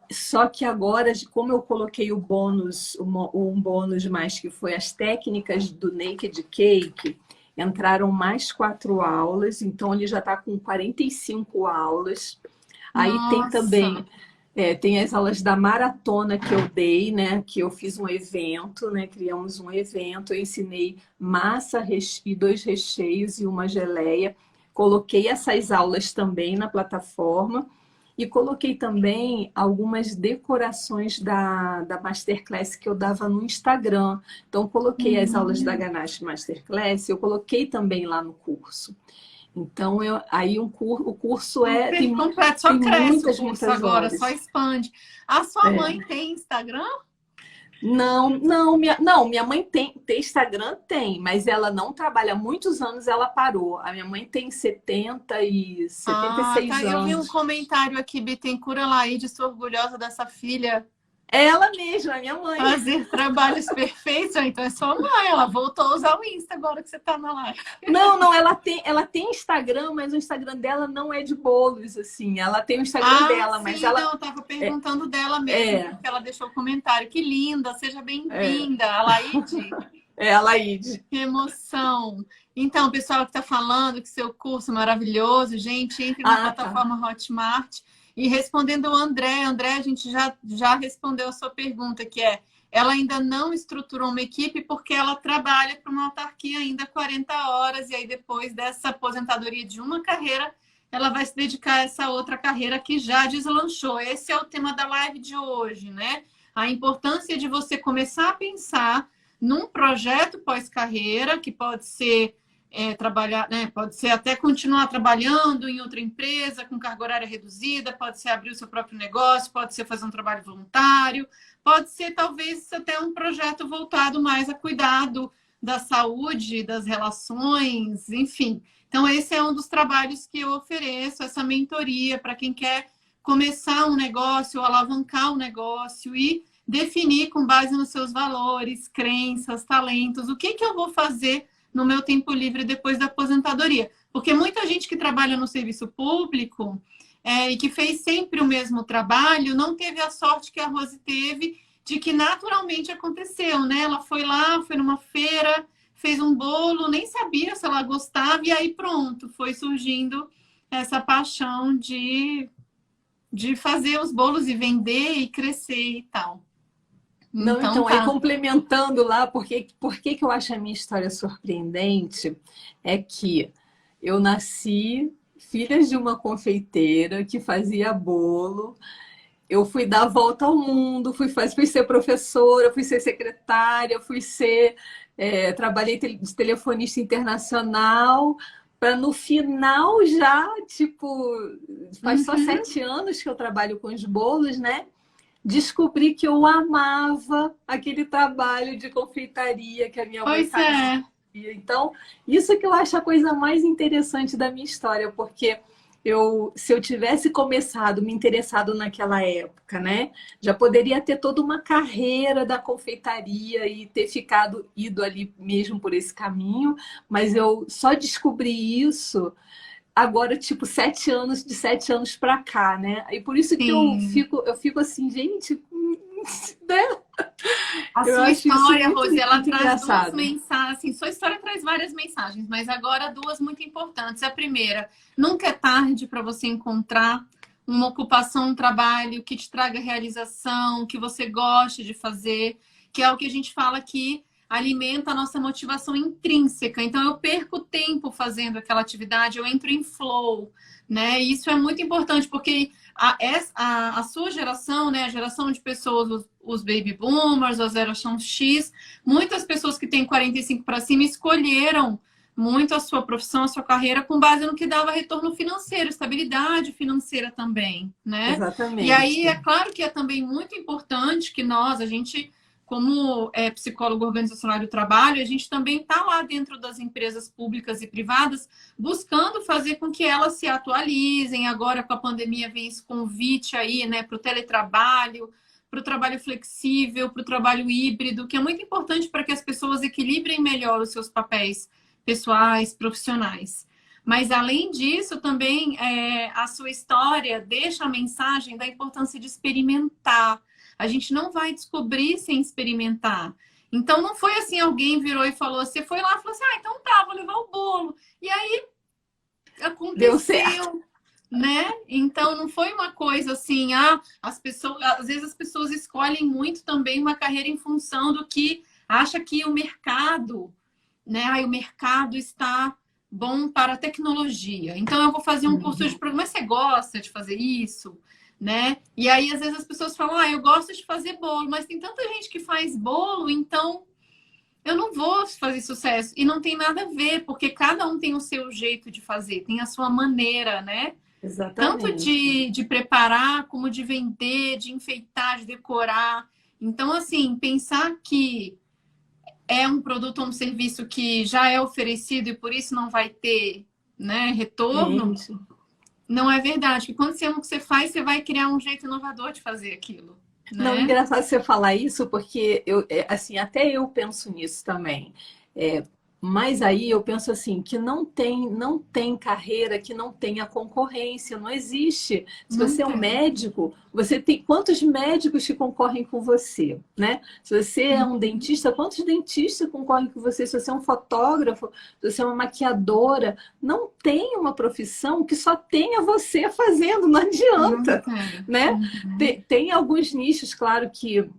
Speaker 2: Só que agora, como eu coloquei o bônus, um bônus mais que foi as técnicas do Naked Cake, entraram mais 4 aulas, então ele já está com 45 aulas. Aí tem
Speaker 1: Nossa,
Speaker 2: também tem as aulas da maratona que eu dei, né? Que eu fiz um evento, né? Criamos um evento, eu ensinei massa e 2 recheios e uma geleia. Coloquei essas aulas também na plataforma. E coloquei também algumas decorações da Masterclass que eu dava no Instagram. Então, coloquei as aulas da
Speaker 1: hum,
Speaker 2: Ganache Masterclass, eu coloquei também lá no curso. Então, aí o curso
Speaker 1: super completo. Só
Speaker 2: tem
Speaker 1: cresce o
Speaker 2: muitas,
Speaker 1: curso
Speaker 2: muitas
Speaker 1: agora, só
Speaker 2: horas.
Speaker 1: expande. A sua mãe tem Instagram?
Speaker 2: Não, não, minha mãe tem Instagram, tem, mas ela não trabalha há muitos anos, ela parou. A minha mãe tem setenta e
Speaker 1: Ah,
Speaker 2: seis
Speaker 1: tá. Eu vi um
Speaker 2: anos.
Speaker 1: comentário aqui, Bittencourt Laíde, sou orgulhosa dessa filha.
Speaker 2: É ela mesma, a minha mãe.
Speaker 1: Fazer trabalhos perfeitos. Ah, então é sua mãe. Ela voltou a usar o Insta agora que você tá na live.
Speaker 2: Não, não, ela tem Instagram, mas o Instagram dela não é de bolos, assim. Ela tem o Instagram
Speaker 1: Ah,
Speaker 2: dela, mas
Speaker 1: sim,
Speaker 2: ela
Speaker 1: não, eu tava perguntando dela mesmo,
Speaker 2: é,
Speaker 1: porque ela deixou o comentário. Que linda, seja
Speaker 2: é,
Speaker 1: bem-vinda, Alaide.
Speaker 2: é a Laíde.
Speaker 1: Que emoção. Então, pessoal que está falando que seu curso é maravilhoso, gente, entre na
Speaker 2: Ah, tá.
Speaker 1: plataforma Hotmart. E respondendo o André, André, a gente já respondeu a sua pergunta, que é, ela ainda não estruturou uma equipe porque ela trabalha para uma autarquia ainda 40 horas, e aí depois dessa aposentadoria de uma carreira, ela vai se dedicar a essa outra carreira que já deslanchou. Esse é o tema da live de hoje, né? A importância de você começar a pensar num projeto pós-carreira, que pode ser trabalhar, né? Pode ser até continuar trabalhando em outra empresa com carga horária reduzida, pode ser abrir o seu próprio negócio, pode ser fazer um trabalho voluntário, pode ser talvez até um projeto voltado mais a cuidado da saúde, das relações, enfim. Então, esse é um dos trabalhos que eu ofereço, essa mentoria para quem quer começar um negócio, alavancar um negócio e definir com base nos seus valores, crenças, talentos, o que eu vou fazer no meu tempo livre depois da aposentadoria. Porque muita gente que trabalha no serviço público e que fez sempre o mesmo trabalho não teve a sorte que a Rose teve de que naturalmente aconteceu, né? Ela foi lá, foi numa feira, fez um bolo, nem sabia se ela gostava, e aí pronto, foi surgindo essa paixão de fazer os bolos e vender e crescer e tal.
Speaker 2: Não,
Speaker 1: Então
Speaker 2: então, aí
Speaker 1: tá.
Speaker 2: complementando lá, por que eu acho a minha história surpreendente, é que eu nasci filha de uma confeiteira que fazia bolo, eu fui dar a volta ao mundo, fui ser professora, fui ser secretária, trabalhei de telefonista internacional, para no final já, tipo, faz só
Speaker 1: Uhum.
Speaker 2: 7 anos que eu trabalho com os bolos, né? Descobri que eu amava aquele trabalho de confeitaria que a minha mãe
Speaker 1: Pois
Speaker 2: fazia.
Speaker 1: é.
Speaker 2: Então, isso que eu acho a coisa mais interessante da minha história, porque se eu tivesse começado, me interessado naquela época, né, já poderia ter toda uma carreira da confeitaria e ter ido ali mesmo por esse caminho, mas eu só descobri isso agora, tipo, 7 anos, de 7 anos para cá, né? E por isso que
Speaker 1: Sim.
Speaker 2: eu fico assim, gente, né?
Speaker 1: A
Speaker 2: Eu
Speaker 1: sua
Speaker 2: acho isso
Speaker 1: história,
Speaker 2: muito,
Speaker 1: Rose, ela
Speaker 2: muito
Speaker 1: traz duas
Speaker 2: engraçado.
Speaker 1: mensagens. Assim, sua história traz várias mensagens, mas agora duas muito importantes. A primeira, nunca é tarde para você encontrar uma ocupação, um trabalho que te traga realização, que você goste de fazer, que é o que a gente fala que alimenta a nossa motivação intrínseca. Então, eu perco tempo fazendo aquela atividade, eu entro em flow, né? E isso é muito importante, porque a sua geração, né, a geração de pessoas, os baby boomers, a geração X, muitas pessoas que têm 45 para cima escolheram muito a sua profissão, a sua carreira, com base no que dava retorno financeiro, estabilidade financeira também, né? E
Speaker 2: Exatamente.
Speaker 1: aí, é claro que é também muito importante que a gente, como psicólogo organizacional do trabalho, a gente também está lá dentro das empresas públicas e privadas, buscando fazer com que elas se atualizem. Agora, com a pandemia, vem esse convite aí, né, para o teletrabalho, para o trabalho flexível, para o trabalho híbrido, que é muito importante para que as pessoas equilibrem melhor os seus papéis pessoais, profissionais. Mas, além disso, também a sua história deixa a mensagem da importância de experimentar. A gente não vai descobrir sem experimentar. Então, não foi assim, alguém virou e falou, você foi lá e falou assim, então tá, vou levar o bolo. E aí, aconteceu.
Speaker 2: Deu certo.
Speaker 1: Né? Então, não foi uma coisa assim, as pessoas, às vezes as pessoas escolhem muito também uma carreira em função do que acha que o mercado, né? O mercado está bom para a tecnologia. Então, eu vou fazer um curso de programa. Mas você gosta de fazer isso? Né? E aí, às vezes, as pessoas falam, eu gosto de fazer bolo, mas tem tanta gente que faz bolo, então eu não vou fazer sucesso. E não tem nada a ver, porque cada um tem o seu jeito de fazer, tem a sua maneira, né?
Speaker 2: Exatamente.
Speaker 1: Tanto de preparar, como de vender, de enfeitar, de decorar. Então, assim, pensar que é um produto ou um serviço que já é oferecido e por isso não vai ter, né, retorno, não é verdade. Que quando você ama o que você faz, você vai criar um jeito inovador de fazer aquilo. Né?
Speaker 2: Não, engraçado você falar isso, porque assim, até eu penso nisso também. Mas aí eu penso assim, que não tem carreira que não tenha concorrência, não existe. Se você é um médico, você tem quantos médicos que concorrem com você, né? Se você é um dentista, quantos dentistas concorrem com você? Se você é um fotógrafo, se você é uma maquiadora, não tem uma profissão que só tenha você fazendo, não adianta, né? Tem alguns nichos, claro que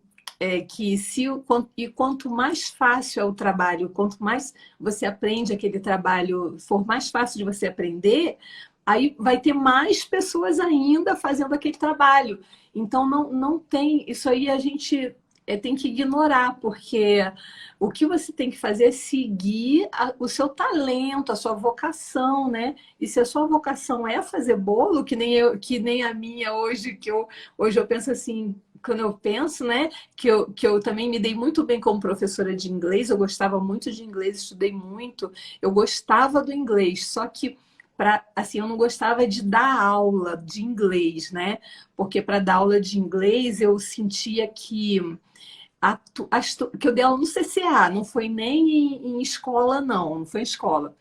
Speaker 2: quanto mais fácil é o trabalho, quanto mais você aprende aquele trabalho, for mais fácil de você aprender, aí vai ter mais pessoas ainda fazendo aquele trabalho. Então, não tem... Isso aí a gente tem que ignorar, porque o que você tem que fazer é seguir o seu talento, a sua vocação, né? E se a sua vocação é fazer bolo, que nem a minha hoje, hoje eu penso assim... Quando eu penso, né, que eu também me dei muito bem como professora de inglês, eu gostava muito de inglês, estudei muito, eu gostava do inglês, só que assim, eu não gostava de dar aula de inglês, né? Porque para dar aula de inglês eu sentia que eu dei aula no CCA, não foi nem em escola, não foi em escola.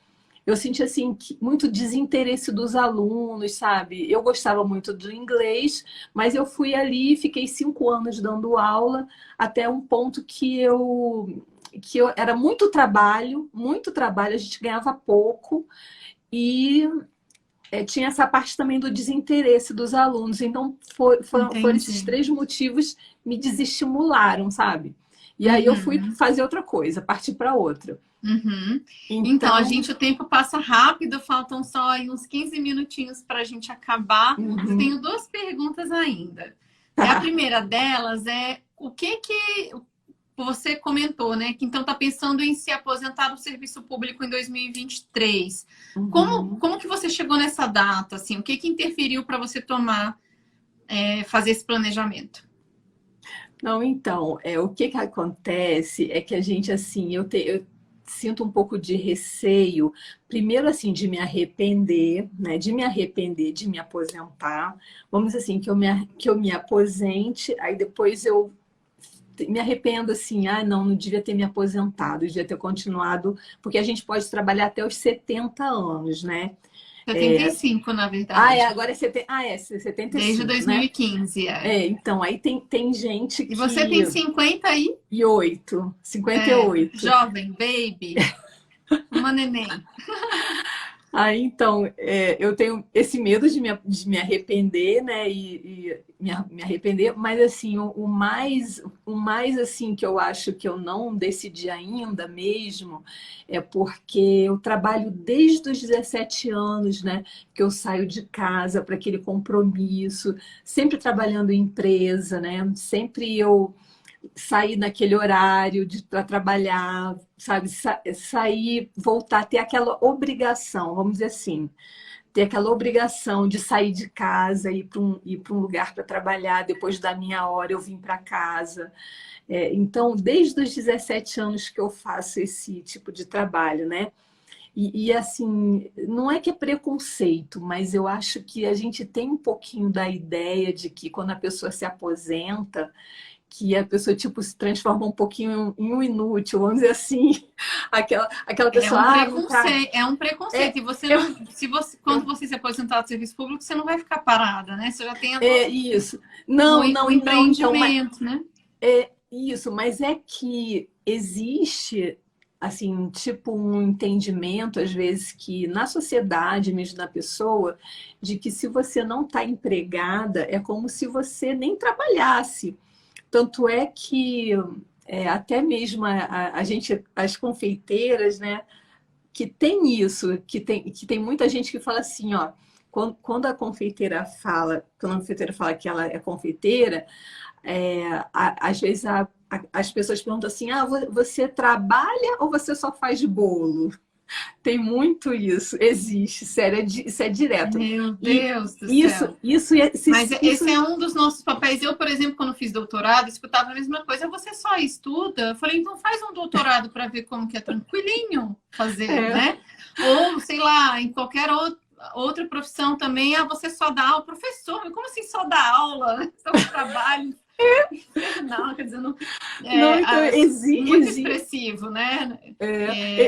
Speaker 2: Eu senti assim muito desinteresse dos alunos, sabe? Eu gostava muito do inglês, mas eu fui ali, fiquei 5 anos dando aula, até um ponto que eu era muito trabalho, a gente ganhava pouco e tinha essa parte também do desinteresse dos alunos. Então foram esses 3 motivos que me desestimularam, sabe? E aí eu fui fazer outra coisa, partir para outra.
Speaker 1: Então, o tempo passa rápido, faltam só aí uns 15 minutinhos para a gente acabar. Eu tenho 2 perguntas ainda. A primeira delas é o que você comentou, né? Que então está pensando em se aposentar do serviço público em 2023. Como que você chegou nessa data? Assim, o que interferiu para você fazer esse planejamento?
Speaker 2: Não, então, o que acontece é que a gente, assim, eu sinto um pouco de receio, primeiro assim, de me arrepender, né? De me aposentar. Vamos dizer assim, que eu me aposente, aí depois eu me arrependo assim, não devia ter me aposentado, devia ter continuado, porque a gente pode trabalhar até os 70 anos, né?
Speaker 1: 75, na verdade.
Speaker 2: Agora é 75.
Speaker 1: Desde 2015,
Speaker 2: né? Então, aí tem gente que...
Speaker 1: E você tem 58.
Speaker 2: 58.
Speaker 1: Jovem, baby. Uma neném.
Speaker 2: Aí, então, eu tenho esse medo de me arrepender, né? Me arrepender, mas assim, o mais assim que eu acho que eu não decidi ainda mesmo é porque eu trabalho desde os 17 anos, né? Que eu saio de casa para aquele compromisso, sempre trabalhando em empresa, né? Sempre eu sair naquele horário para trabalhar, sabe? Sair, voltar, ter aquela obrigação, vamos dizer assim, ter aquela obrigação de sair de casa, ir para um lugar para trabalhar, depois da minha hora eu vim para casa. Então, desde os 17 anos que eu faço esse tipo de trabalho, né? Assim, não é que é preconceito, mas eu acho que a gente tem um pouquinho da ideia de que quando a pessoa se aposenta, que a pessoa tipo se transforma um pouquinho em um inútil, vamos dizer assim, aquela pessoa não tá...
Speaker 1: É um preconceito.
Speaker 2: é,
Speaker 1: E você
Speaker 2: é,
Speaker 1: não, se você, quando você se aposentar do serviço público, você não vai ficar parada, né? Você já tem
Speaker 2: isso.
Speaker 1: o,
Speaker 2: Não,
Speaker 1: o
Speaker 2: não, então, mas
Speaker 1: empreendimento, né?
Speaker 2: é isso, mas é que existe assim, tipo um entendimento às vezes que na sociedade mesmo da pessoa, de que se você não está empregada, é como se você nem trabalhasse. Tanto é que até mesmo a gente, as confeiteiras, né, que tem isso, que tem muita gente que fala assim, ó, quando quando a confeiteira fala que ela é confeiteira, às vezes as pessoas perguntam assim, você trabalha ou você só faz bolo? Tem muito isso, existe, sério, isso é direto.
Speaker 1: Meu
Speaker 2: E
Speaker 1: Deus do
Speaker 2: isso,
Speaker 1: céu.
Speaker 2: isso,
Speaker 1: Mas
Speaker 2: isso,
Speaker 1: esse é um dos nossos papéis. Eu, por exemplo, quando fiz doutorado, escutava a mesma coisa. Você só estuda? Eu falei, então faz um doutorado para ver como que é tranquilinho fazer,
Speaker 2: é,
Speaker 1: né? Ou, sei lá, em qualquer outra profissão também, você só dá aula. Professor, mas como assim só dá aula? Só trabalho infernal, quer dizer, não,
Speaker 2: não, então
Speaker 1: muito expressivo, né?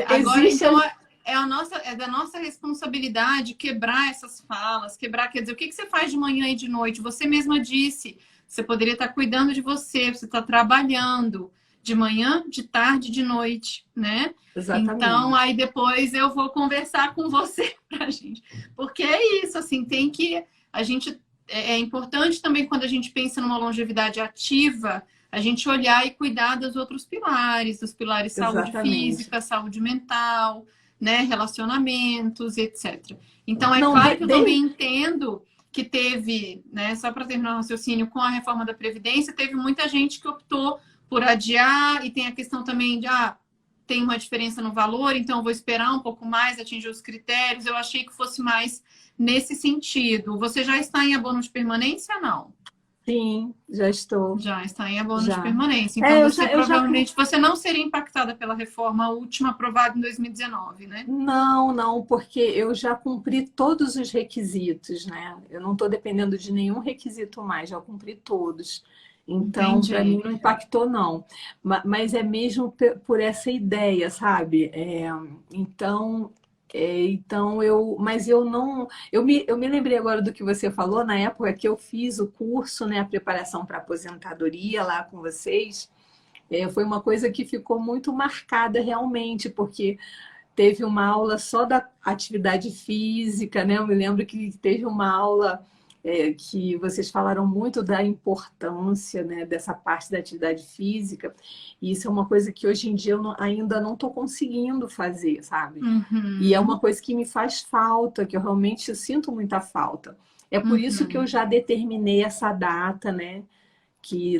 Speaker 1: Agora,
Speaker 2: existe.
Speaker 1: então, é da nossa responsabilidade quebrar essas falas, quer dizer, o que que você faz de manhã e de noite? Você mesma disse, você poderia estar cuidando de você está trabalhando de manhã, de tarde, de noite, né? Então,
Speaker 2: Exatamente.
Speaker 1: aí depois eu vou conversar com você pra gente. Porque é isso, assim, tem que... A gente... É importante também quando a gente pensa numa longevidade ativa, a gente olhar e cuidar dos outros pilares, dos pilares saúde
Speaker 2: Exatamente.
Speaker 1: física, saúde mental, né, relacionamentos, etc. Então, é
Speaker 2: Não,
Speaker 1: claro que eu também entendo que teve, né, só para terminar o raciocínio, com a reforma da Previdência, teve muita gente que optou por adiar, e tem a questão também de, tem uma diferença no valor, então eu vou esperar um pouco mais, atingir os critérios. Eu achei que fosse mais nesse sentido. Você já está em abono de permanência, não?
Speaker 2: sim, já estou.
Speaker 1: Já está em abono de
Speaker 2: Já.
Speaker 1: permanência. Então, você
Speaker 2: Eu já.
Speaker 1: provavelmente você não seria impactada pela reforma última aprovada em 2019, né?
Speaker 2: Não, não, porque eu já cumpri todos os requisitos, né? Eu não estou dependendo de nenhum requisito mais, já cumpri todos. Então, para mim
Speaker 1: Entendi.
Speaker 2: não impactou, não. Mas é mesmo por essa ideia, sabe? Então, mas eu não. Eu me lembrei agora do que você falou na época que eu fiz o curso, né? A preparação para aposentadoria lá com vocês. Foi uma coisa que ficou muito marcada realmente, porque teve uma aula só da atividade física, né? Eu me lembro que teve uma aula que vocês falaram muito da importância, né, dessa parte da atividade física, e isso é uma coisa que hoje em dia ainda não estou conseguindo fazer, sabe? E é uma
Speaker 1: Uhum,
Speaker 2: coisa que me faz falta, que eu realmente sinto muita falta. É por isso que eu
Speaker 1: uhum.
Speaker 2: já determinei essa data, né? Que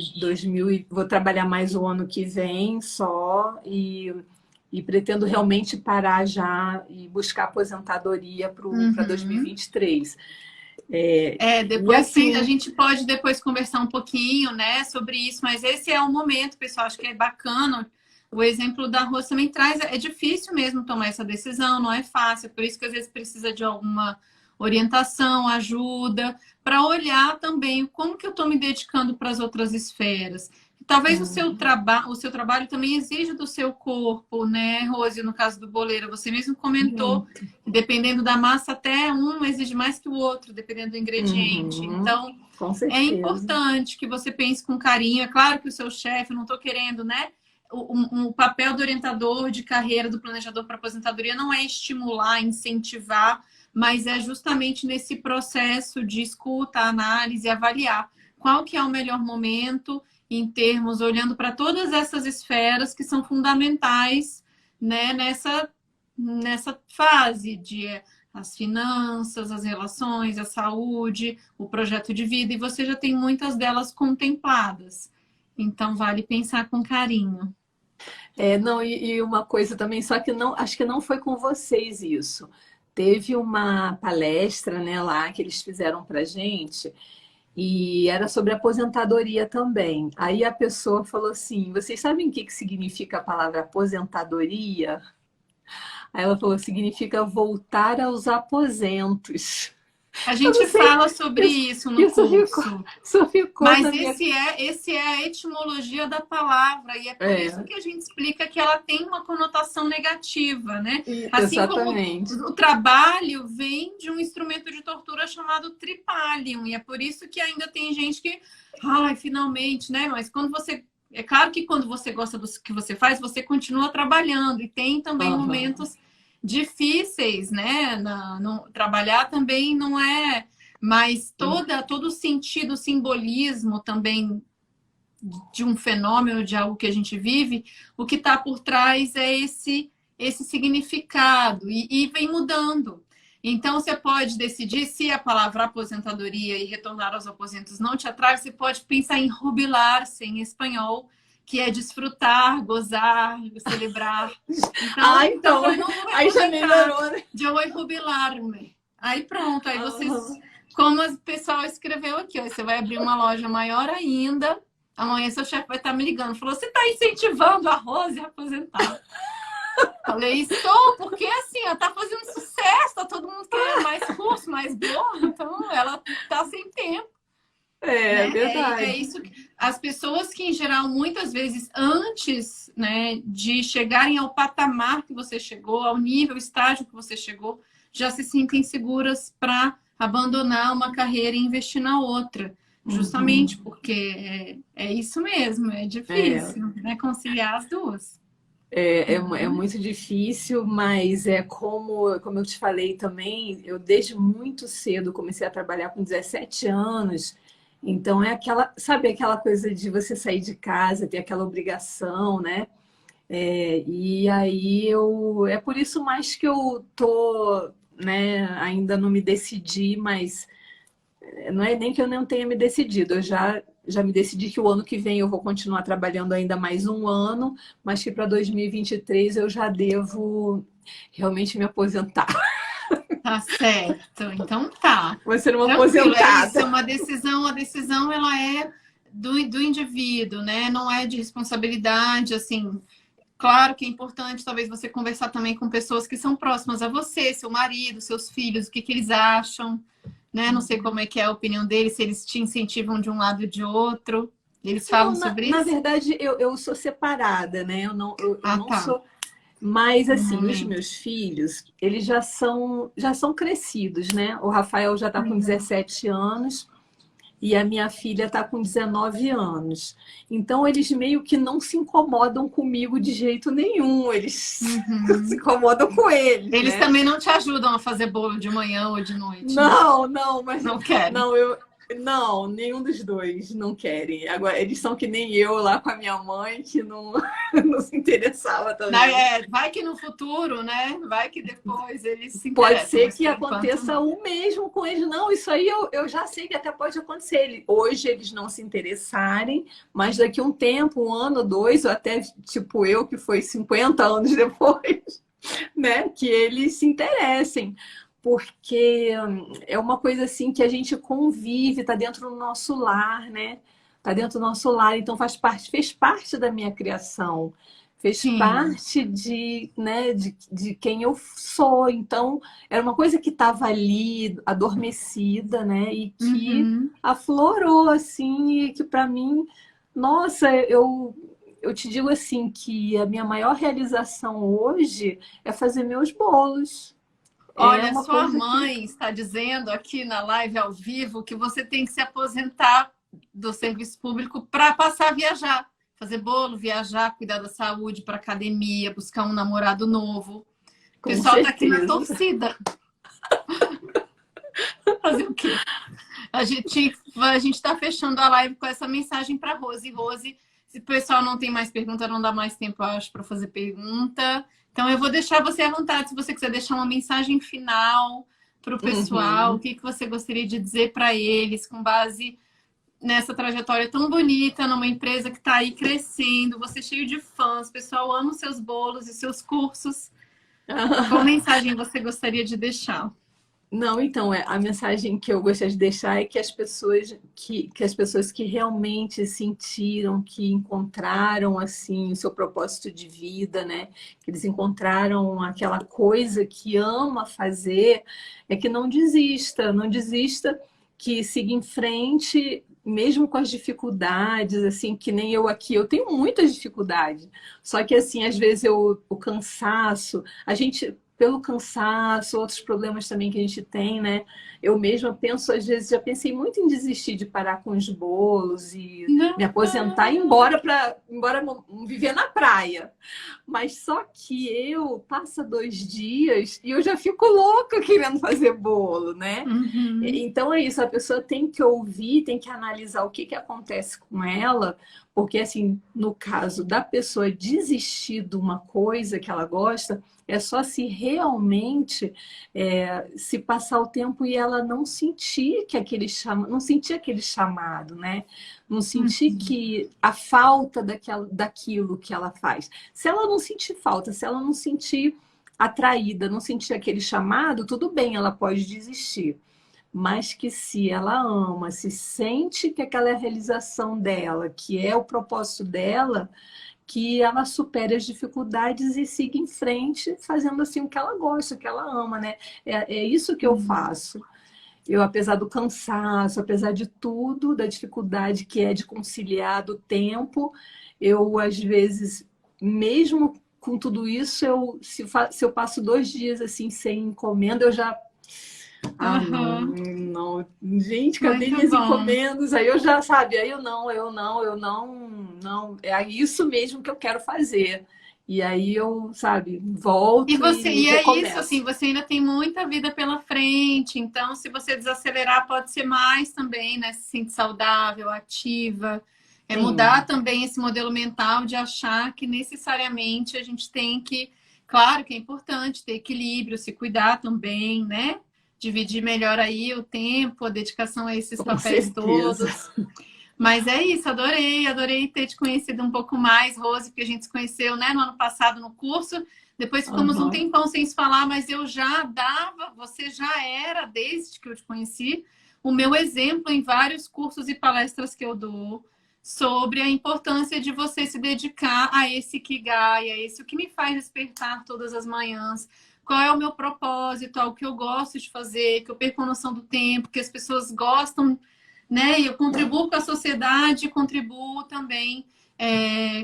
Speaker 2: vou trabalhar mais o ano que vem só e pretendo realmente parar já e buscar aposentadoria para
Speaker 1: Uhum.
Speaker 2: 2023. E
Speaker 1: Depois a
Speaker 2: assim,
Speaker 1: gente pode depois conversar um pouquinho, né, sobre isso, mas esse é o momento, pessoal, acho que é bacana. O exemplo da Rose também traz, é difícil mesmo tomar essa decisão, não é fácil, por isso que às vezes precisa de alguma orientação, ajuda, para olhar também como que eu estou me dedicando para as outras esferas. Talvez o seu trabalho também exija do seu corpo, né, Rose, no caso do boleiro, você mesmo comentou,
Speaker 2: muito.
Speaker 1: dependendo da massa, até um exige mais que o outro, dependendo do ingrediente.
Speaker 2: Uhum,
Speaker 1: Então,
Speaker 2: com
Speaker 1: é
Speaker 2: certeza.
Speaker 1: importante que você pense com carinho. É claro que o seu chefe, eu não estou querendo, né, o papel do orientador de carreira, do planejador para aposentadoria, não é estimular, incentivar, mas é justamente nesse processo de escuta, análise, avaliar qual que é o melhor momento em termos, olhando para todas essas esferas que são fundamentais, né, nessa fase de as finanças, as relações, a saúde, o projeto de vida, e você já tem muitas delas contempladas. Então, vale pensar com carinho.
Speaker 2: Não, e uma coisa também, só que não, acho que não foi com vocês isso. Teve uma palestra, né, lá que eles fizeram pra gente, e era sobre aposentadoria também. Aí a pessoa falou assim: vocês sabem o que que significa a palavra aposentadoria? Aí ela falou: significa voltar aos aposentos.
Speaker 1: A
Speaker 2: Eu não
Speaker 1: gente
Speaker 2: sei,
Speaker 1: fala sobre isso no curso.
Speaker 2: isso ficou
Speaker 1: Mas
Speaker 2: na minha...
Speaker 1: esse é a etimologia da palavra, e é por isso
Speaker 2: É,
Speaker 1: que a gente explica que ela tem uma conotação negativa, né? Assim como
Speaker 2: exatamente.
Speaker 1: o trabalho vem de um instrumento de tortura chamado tripalium, e é por isso que ainda tem gente que, ai, finalmente, né? Mas quando você... É claro que quando você gosta do que você faz, você continua trabalhando, e tem também
Speaker 2: Aham.
Speaker 1: momentos difíceis, né? Trabalhar também não é... Mas todo o sentido, o simbolismo também de um fenômeno, de algo que a gente vive, o que está por trás é esse significado e vem mudando. Então, você pode decidir se a palavra aposentadoria e retornar aos aposentos não te atrai, você pode pensar em jubilar-se em espanhol, que é desfrutar, gozar, celebrar.
Speaker 2: Ah,
Speaker 1: Então
Speaker 2: então,
Speaker 1: eu não vou me
Speaker 2: aí já
Speaker 1: aposentar,
Speaker 2: melhorou, né?
Speaker 1: eu vou jubilar-me. Aí pronto, aí vocês,
Speaker 2: Aham.
Speaker 1: como o pessoal escreveu aqui, ó, você vai abrir uma loja maior ainda. Amanhã seu chefe vai estar me ligando. Falou, você está incentivando a Rose a aposentar. Falei, estou, porque assim, ela está fazendo sucesso, tá todo mundo querendo mais curso, mais blog, então ela está sem tempo,
Speaker 2: É
Speaker 1: né? É
Speaker 2: verdade.
Speaker 1: isso que as pessoas que, em geral, muitas vezes, antes, né, de chegarem ao patamar que você chegou, ao nível, estágio que você chegou, já se sentem seguras para abandonar uma carreira e investir na outra. Justamente
Speaker 2: Uhum.
Speaker 1: porque é isso mesmo, é
Speaker 2: É,
Speaker 1: difícil, né, conciliar as duas.
Speaker 2: é muito difícil, mas é como eu te falei também, eu desde muito cedo comecei a trabalhar com 17 anos, então é aquela, sabe aquela coisa de você sair de casa, ter aquela obrigação, né? E aí é por isso mais que eu tô, né, ainda não me decidi, mas não é nem que eu não tenha me decidido, eu já me decidi que o ano que vem eu vou continuar trabalhando ainda mais um ano, mas que para 2023 eu já devo realmente me aposentar.
Speaker 1: Tá certo, então tá.
Speaker 2: Vou ser uma
Speaker 1: Tranquilo, é isso, é
Speaker 2: aposentada.
Speaker 1: uma decisão, a decisão ela é do indivíduo, né? Não é de responsabilidade, assim. Claro que é importante, talvez, você conversar também com pessoas que são próximas a você, seu marido, seus filhos, o que que eles acham, né? Não sei como é que é a opinião deles, se eles te incentivam de um lado ou de outro. Eles
Speaker 2: Não,
Speaker 1: falam sobre
Speaker 2: na
Speaker 1: isso?
Speaker 2: verdade eu sou separada, né? Eu
Speaker 1: Ah,
Speaker 2: não
Speaker 1: tá.
Speaker 2: sou. Mas
Speaker 1: No
Speaker 2: assim, os
Speaker 1: momento.
Speaker 2: meus filhos, eles já são crescidos, né? O Rafael já está com
Speaker 1: Uhum.
Speaker 2: 17 anos e a minha filha está com 19 anos. Então, eles meio que não se incomodam comigo de jeito nenhum, eles se
Speaker 1: Uhum.
Speaker 2: incomodam com eles,
Speaker 1: Eles
Speaker 2: né?
Speaker 1: também não te ajudam a fazer bolo de manhã ou de noite, né?
Speaker 2: Não, não, mas
Speaker 1: Não querem.
Speaker 2: não, não, nenhum dos dois não querem. Agora, eles são que nem eu lá com a minha mãe, que não, não se interessava também.
Speaker 1: Vai que no futuro, né? Vai que depois eles se
Speaker 2: Pode
Speaker 1: interessam,
Speaker 2: ser
Speaker 1: mas
Speaker 2: que
Speaker 1: por enquanto
Speaker 2: aconteça
Speaker 1: não.
Speaker 2: o mesmo com eles. Não, isso aí eu já sei que até pode acontecer. Hoje eles não se interessarem, mas daqui a um tempo, um ano, dois, ou até tipo eu, que foi 50 anos depois, né? Que eles se interessem. Porque é uma coisa assim que a gente convive, tá dentro do nosso lar, né? Tá dentro do nosso lar, então fez parte da minha criação, fez
Speaker 1: Sim.
Speaker 2: parte né, de quem eu sou. Então, era uma coisa que estava ali, adormecida, né? E que
Speaker 1: Uhum.
Speaker 2: aflorou, assim, e que para mim, nossa, eu te digo assim, que a minha maior realização hoje é fazer meus bolos. É
Speaker 1: Olha,
Speaker 2: uma
Speaker 1: sua
Speaker 2: coisa que
Speaker 1: mãe está dizendo aqui na live ao vivo que você tem que se aposentar do serviço público para passar a viajar. fazer bolo, viajar, cuidar da saúde, para academia, buscar um namorado novo. O pessoal tá aqui na torcida. Fazer o quê? A gente tá fechando a live com essa mensagem para Rose. Rose, se o pessoal não tem mais pergunta, não dá mais tempo, eu acho, para fazer pergunta. Então, eu vou deixar você à vontade, se você quiser deixar uma mensagem final para o pessoal, o que você gostaria de dizer para eles, com base nessa trajetória tão bonita, numa empresa que está aí crescendo, você cheio de fãs, o pessoal ama os seus bolos e seus cursos. Qual mensagem você gostaria de deixar?
Speaker 2: Não, então, a mensagem que eu gostaria de deixar é que as pessoas que realmente sentiram, que encontraram, assim, o seu propósito de vida, né? Que eles encontraram aquela coisa que ama fazer, é que não desista, que siga em frente, mesmo com as dificuldades, assim, que nem eu aqui, eu tenho muitas dificuldades. Só que, assim, às vezes o cansaço, pelo cansaço, outros problemas também que a gente tem, né? Eu mesma penso, às vezes, já pensei muito em desistir de parar com os bolos e me aposentar e ir embora viver na praia. Mas só que passa 2 dias e eu já fico louca querendo fazer bolo, né? Então é isso, a pessoa tem que ouvir, tem que analisar o que acontece com ela, porque, assim, no caso da pessoa desistir de uma coisa que ela gosta, é só se realmente se passar o tempo e ela não sentir não sentir aquele chamado, né? Não sentir que a falta daquilo que ela faz. Se ela não sentir falta, se ela não sentir atraída, não sentir aquele chamado, tudo bem, ela pode desistir. Mas que se ela ama, se sente que aquela é a realização dela, que é o propósito dela, que ela supere as dificuldades e siga em frente, fazendo assim o que ela gosta, o que ela ama, né? É isso que eu faço. Eu, apesar do cansaço, apesar de tudo, da dificuldade que é de conciliar do tempo, eu, às vezes, mesmo com tudo isso, se eu passo 2 dias assim sem encomenda, eu já... não. Gente, cadê minhas encomendas? Aí eu já, sabe, aí eu não. É isso mesmo que eu quero fazer. E aí eu, sabe, volto
Speaker 1: e é
Speaker 2: recomeço.
Speaker 1: isso, assim, você ainda tem muita vida pela frente, então se você desacelerar pode ser mais também, né? Se sente saudável, ativa. É mudar também esse modelo mental de achar que necessariamente a gente tem que... Claro que é importante ter equilíbrio, se cuidar também, né? Dividir melhor aí o tempo, a dedicação a esses papéis todos. Mas é isso, adorei ter te conhecido um pouco mais, Rose, porque a gente se conheceu, né, no ano passado no curso. Depois ficamos um tempão sem se falar, mas eu já você já era, desde que eu te conheci, o meu exemplo em vários cursos e palestras que eu dou sobre a importância de você se dedicar a esse Ikigai, a esse o que me faz despertar todas as manhãs. Qual é o meu propósito, o que eu gosto de fazer, que eu perco a noção do tempo, que as pessoas gostam, né? E eu contribuo com a sociedade, contribuo também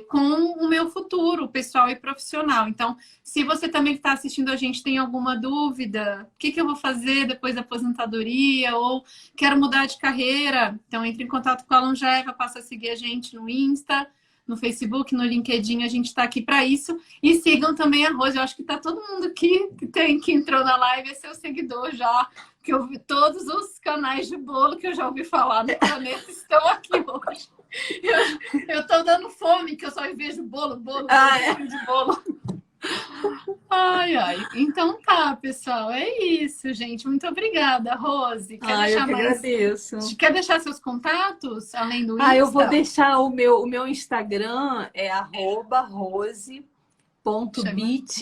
Speaker 1: com o meu futuro pessoal e profissional. Então, se você também que está assistindo a gente tem alguma dúvida, o que eu vou fazer depois da aposentadoria, ou quero mudar de carreira, então entre em contato com a Longeva, passa a seguir a gente no Insta, no Facebook, no LinkedIn, a gente está aqui para isso. E sigam também a Rose. Eu acho que está todo mundo aqui que entrou na live, é seu seguidor já, que eu vi todos os canais de bolo que eu já ouvi falar no planeta estão aqui hoje. Eu estou dando fome, que eu só vejo bolo de bolo. Ai. Então tá, pessoal. É isso, gente. Muito obrada, Rose.
Speaker 2: Eu que agradeço.
Speaker 1: Quer deixar seus contatos, além do Insta?
Speaker 2: Eu vou deixar o meu Instagram, é @rose.bit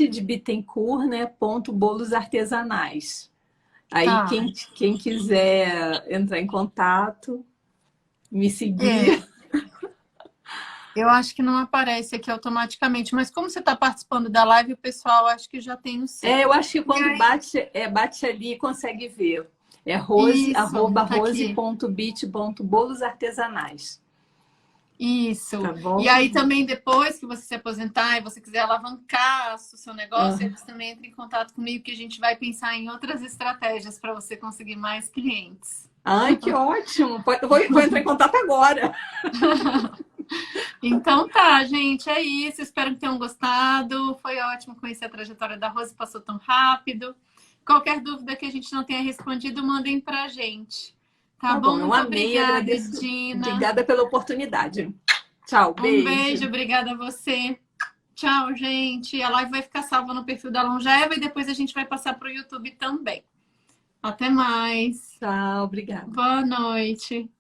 Speaker 2: de Bittencourt, né? /bolos artesanais. Aí quem quiser entrar em contato, me seguir.
Speaker 1: Eu acho que não aparece aqui automaticamente, mas como você está participando da live, o pessoal acho que já tem o seu.
Speaker 2: Eu acho que quando bate ali, consegue ver. É rose, @rose.bit.bolos artesanais.
Speaker 1: Isso.
Speaker 2: Tá bom?
Speaker 1: E aí também, depois que você se aposentar e você quiser alavancar o seu negócio, você também entra em contato comigo, que a gente vai pensar em outras estratégias para você conseguir mais clientes.
Speaker 2: Ai, que ótimo! Vou entrar em contato agora.
Speaker 1: Então tá, gente, é isso. Espero que tenham gostado. Foi ótimo conhecer a trajetória da Rose, passou tão rápido. Qualquer dúvida que a gente não tenha respondido, mandem pra gente. Tá
Speaker 2: Tá bom,
Speaker 1: bom?
Speaker 2: eu
Speaker 1: Muito
Speaker 2: amei,
Speaker 1: obrigada,
Speaker 2: agradeço.
Speaker 1: Edina.
Speaker 2: Obrigada pela oportunidade. Tchau,
Speaker 1: Um beijo,
Speaker 2: beijo.
Speaker 1: obrigada a você. Tchau, gente. A live vai ficar salva no perfil da Longeva e depois a gente vai passar para o YouTube também. Até mais.
Speaker 2: Tchau, obrigada.
Speaker 1: Boa noite.